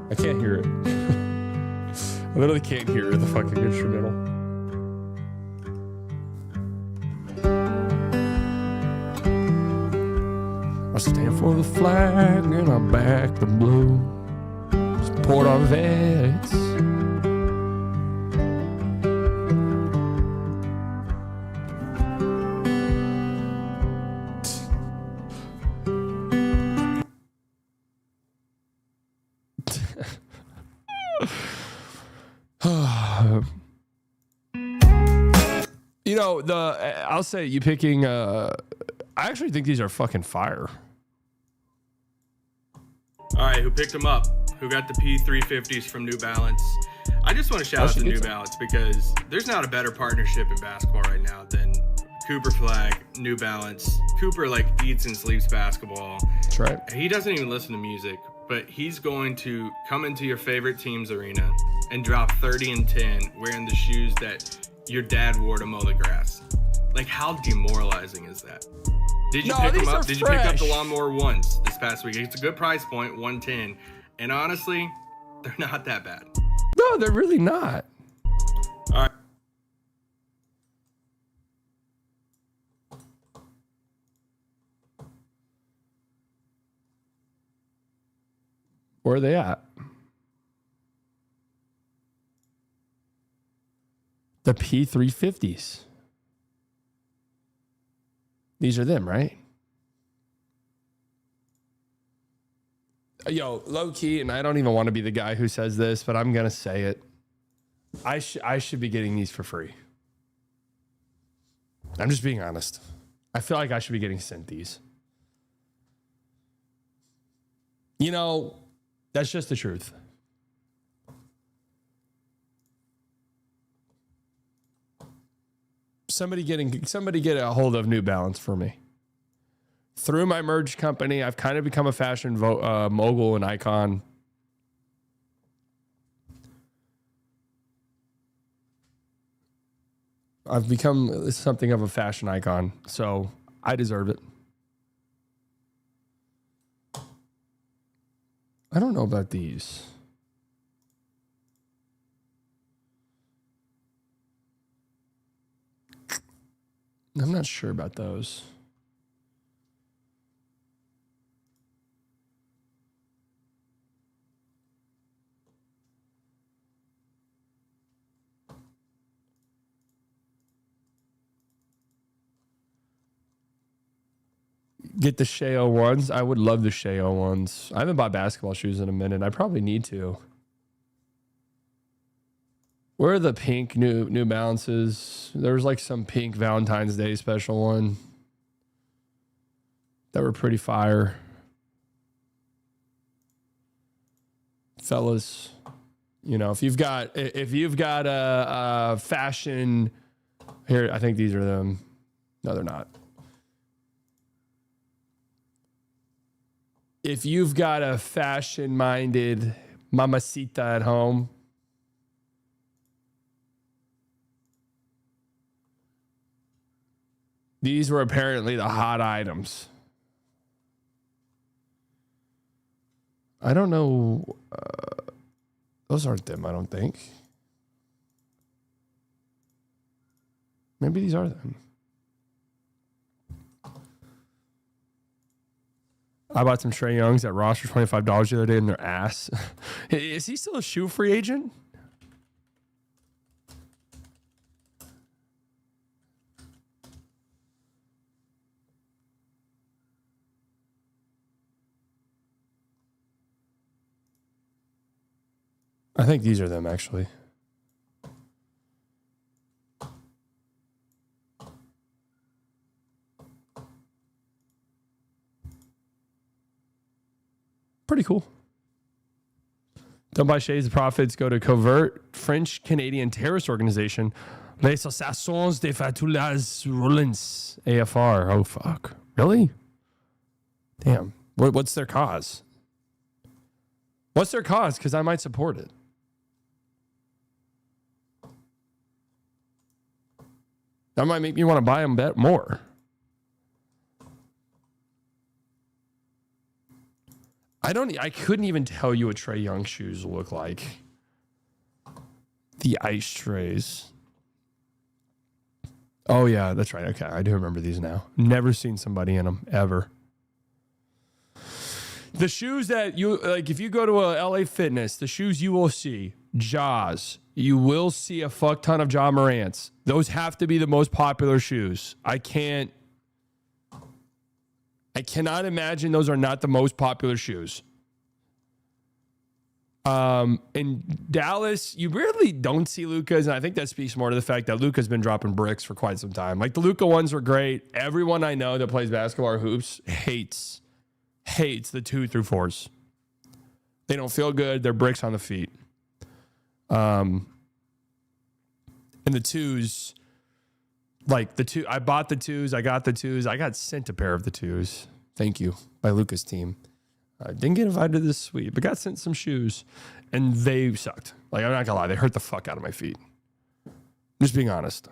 I can't hear it. I literally can't hear the fucking instrumental. I stand for the flag and I back the blue. Support our vets. You know, I'll say you picking I actually think these are fucking fire. All right, who picked them up? Who got the P350s from New Balance? I just want to shout out to New Balance because there's not a better partnership in basketball right now than Cooper Flag, New Balance. Cooper like eats and sleeps basketball. That's right. He doesn't even listen to music, but he's going to come into your favorite team's arena and drop 30 and 10 wearing the shoes that your dad wore to mow the grass. Like, how demoralizing is that? Did you pick them up? Did you pick up the Lawnmower 1s this past week? It's a good price point, 110. And honestly, they're not that bad. No, they're really not. All right. Where are they at? The P350s. These are them, right? Yo, low key, and I don't even want to be the guy who says this, but I'm going to say it. I should be getting these for free. I'm just being honest. I feel like I should be getting sent these. You know, that's just the truth. Somebody get a hold of New Balance for me. Through my merge company, I've kind of become a fashion mogul and icon. I've become something of a fashion icon, so I deserve it. I don't know about these. I'm not sure about those. Get the Sheo ones. I would love the Sheo ones. I haven't bought basketball shoes in a minute. I probably need to. Where are the pink New Balances? There was like some pink Valentine's Day special one that were pretty fire. Fellas, you know, if you've got a fashion here, I think these are them. No, they're not. If you've got a fashion-minded mamacita at home, these were apparently the hot items. I don't know. Those aren't them, I don't think. Maybe these are them. I bought some Trae Youngs at Ross for $25 the other day in their ass. Is he still a shoe free agent? I think these are them, actually. Pretty cool. Don't buy shades. The profits go to covert French-Canadian terrorist organization Les Assassins des Fatulas Rollins, AFR. Oh, fuck. Really? Damn. What's their cause? What's their cause? Because I might support it. That might make me want to buy them more. I couldn't even tell you what Trae Young shoes look like. The ice trays. Oh, yeah, that's right. Okay, I do remember these now. Never seen somebody in them, ever. The shoes that you, like, if you go to a LA Fitness, the shoes you will see, Jaws. You will see a fuck ton of Ja Morants. Those have to be the most popular shoes. I cannot imagine those are not the most popular shoes. In Dallas, you really don't see Luka's, and I think that speaks more to the fact that Luka's been dropping bricks for quite some time. Like, the Luka ones were great. Everyone I know that plays basketball or hoops hates the 2 through 4s. They don't feel good. They're bricks on the feet. And the 2s, like I bought the 2s. I got the 2s. I got sent a pair of the 2s. Thank you, by Luka's team. I didn't get invited to this suite, but got sent some shoes, and they sucked. Like, I'm not gonna lie, they hurt the fuck out of my feet. Just being honest.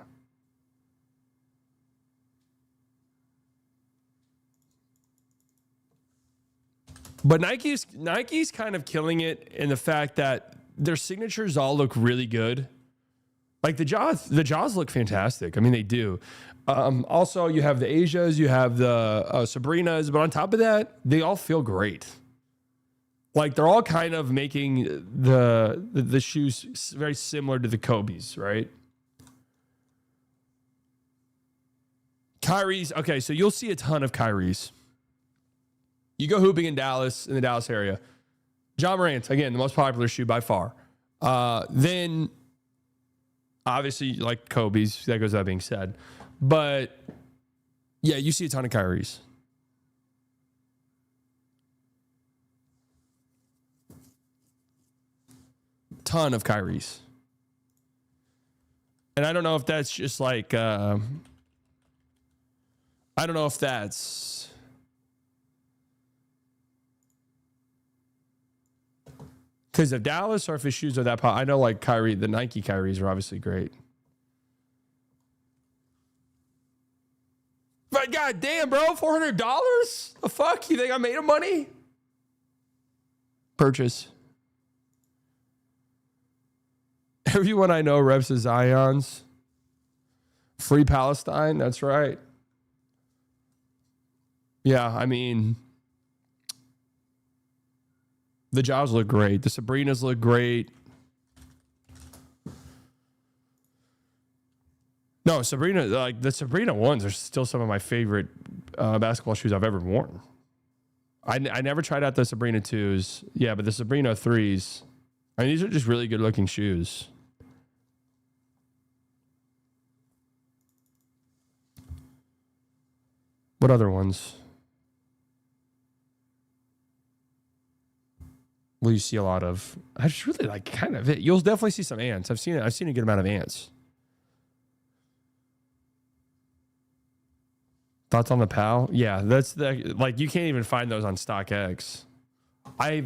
But Nike's kind of killing it in the fact that their signatures all look really good. Like the Jaws look fantastic. I mean, they do. Also, you have the Asias, you have the Sabrinas, but on top of that, they all feel great. Like, they're all kind of making the shoes very similar to the Kobe's, right? Kyrie's, okay, so you'll see a ton of Kyrie's. You go hooping in Dallas, in the Dallas area. Ja Morant, again, the most popular shoe by far. Then, obviously, like Kobe's, that goes without being said. But, yeah, you see a ton of Kyrie's. Ton of Kyrie's. And I don't know if that's just like, I don't know if that's because of Dallas or if his shoes are that pop. I know, like, Kyrie, the Nike Kyries are obviously great. But god damn, bro, $400? The fuck? You think I made him money? Purchase. Everyone I know reps the Zions. Free Palestine, that's right. Yeah, I mean, the Jaws look great. The Sabrinas look great. No, Sabrina, like the Sabrina ones are still some of my favorite basketball shoes I've ever worn. I never tried out the Sabrina 2s. Yeah, but the Sabrina 3s, I mean, these are just really good looking shoes. What other ones will you see a lot of? I just really like kind of it. You'll definitely see some ants. I've seen a good amount of ants. Thoughts on the PAL? Yeah, that's like, you can't even find those on StockX. I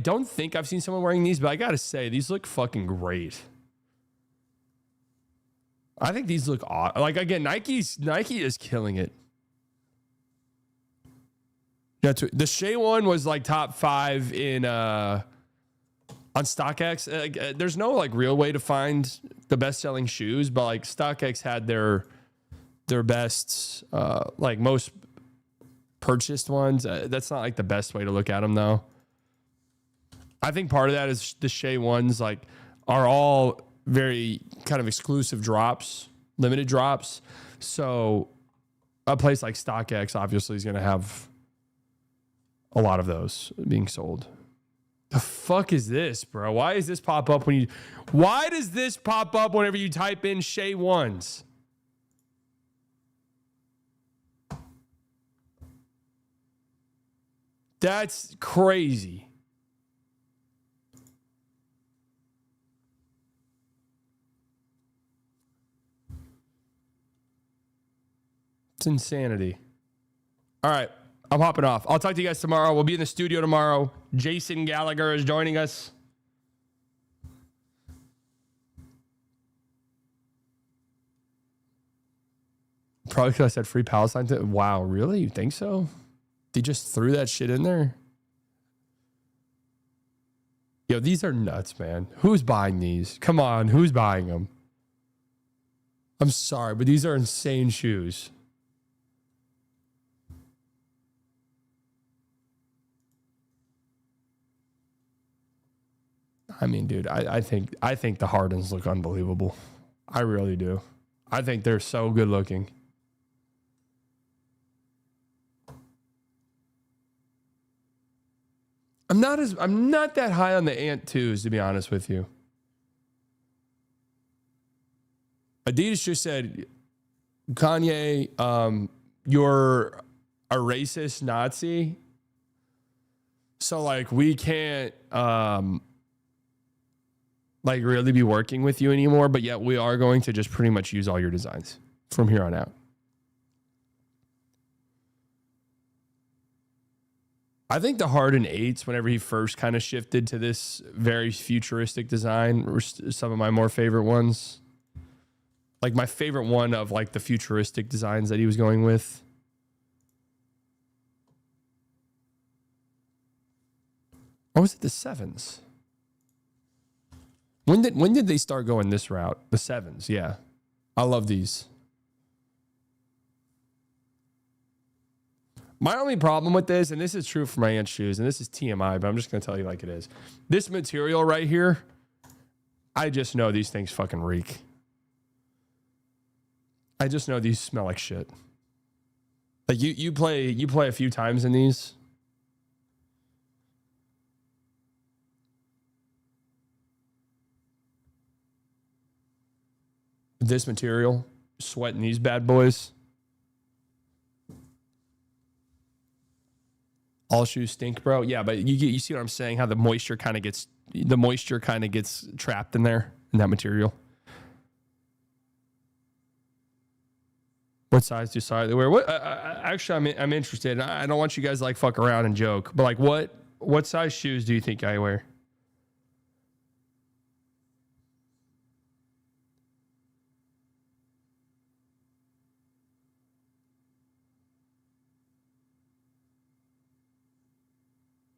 don't think I've seen someone wearing these, but I gotta say, these look fucking great. I think these look awesome. Like, again, Nike is killing it. Yeah, the Shea one was like top 5 in on StockX. There's no like real way to find the best selling shoes, but like StockX had their best, like most purchased ones. That's not like the best way to look at them though. I think part of that is the Shea ones like are all very kind of exclusive drops, limited drops. So a place like StockX obviously is going to have a lot of those being sold. The fuck is this, bro? Why does this pop up whenever you type in Shea ones? That's crazy. It's insanity. All right. I'm hopping off. I'll talk to you guys tomorrow. We'll be in the studio tomorrow. Jason Gallagher is joining us. Probably because I said free Palestine. Wow, really? You think so? They just threw that shit in there? Yo, these are nuts, man. Who's buying these? Come on, who's buying them? I'm sorry, but these are insane shoes. I mean, dude, I think the Hardens look unbelievable. I really do. I think they're so good looking. I'm not that high on the Ant 2s, to be honest with you. Adidas just said, Kanye, you're a racist Nazi. So like we can't like really be working with you anymore, but yet we are going to just pretty much use all your designs from here on out. I think the Harden 8s, whenever he first kind of shifted to this very futuristic design, were some of my more favorite ones. Like my favorite one of like the futuristic designs that he was going with. Or was it the 7s? When did they start going this route? The 7s, yeah. I love these. My only problem with this, and this is true for my aunt's shoes, and this is TMI, but I'm just going to tell you like it is. This material right here, I just know these things fucking reek. I just know these smell like shit. Like you play a few times in these. This material, sweating these bad boys. All shoes stink, bro. Yeah, but you see what I'm saying? How the moisture kind of gets trapped in there in that material. What size do they wear? What? Actually, I'm interested. I don't want you guys to like fuck around and joke, but like, what size shoes do you think I wear?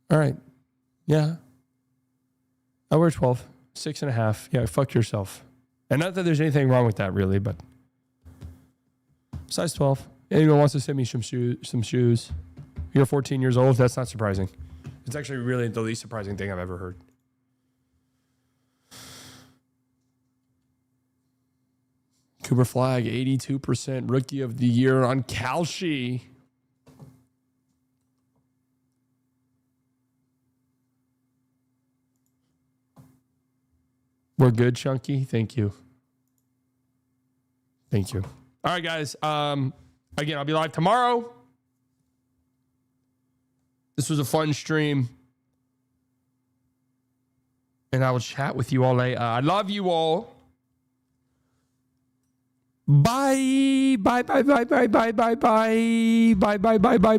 All right. Yeah. I wear 12. 6.5. Yeah, fuck yourself. And not that there's anything wrong with that, really, but size 12. Anyone wants to send me some shoes? You're 14 years old. That's not surprising. It's actually really the least surprising thing I've ever heard. Cooper Flag, 82% rookie of the year on Kalshi. We're good, Chunky. Thank you. Thank you. All right, guys. Again, I'll be live tomorrow. This was a fun stream. And I will chat with you all later. I love you all. Bye. Bye, bye, bye, bye, bye, bye, bye. Bye, bye, bye, bye, bye.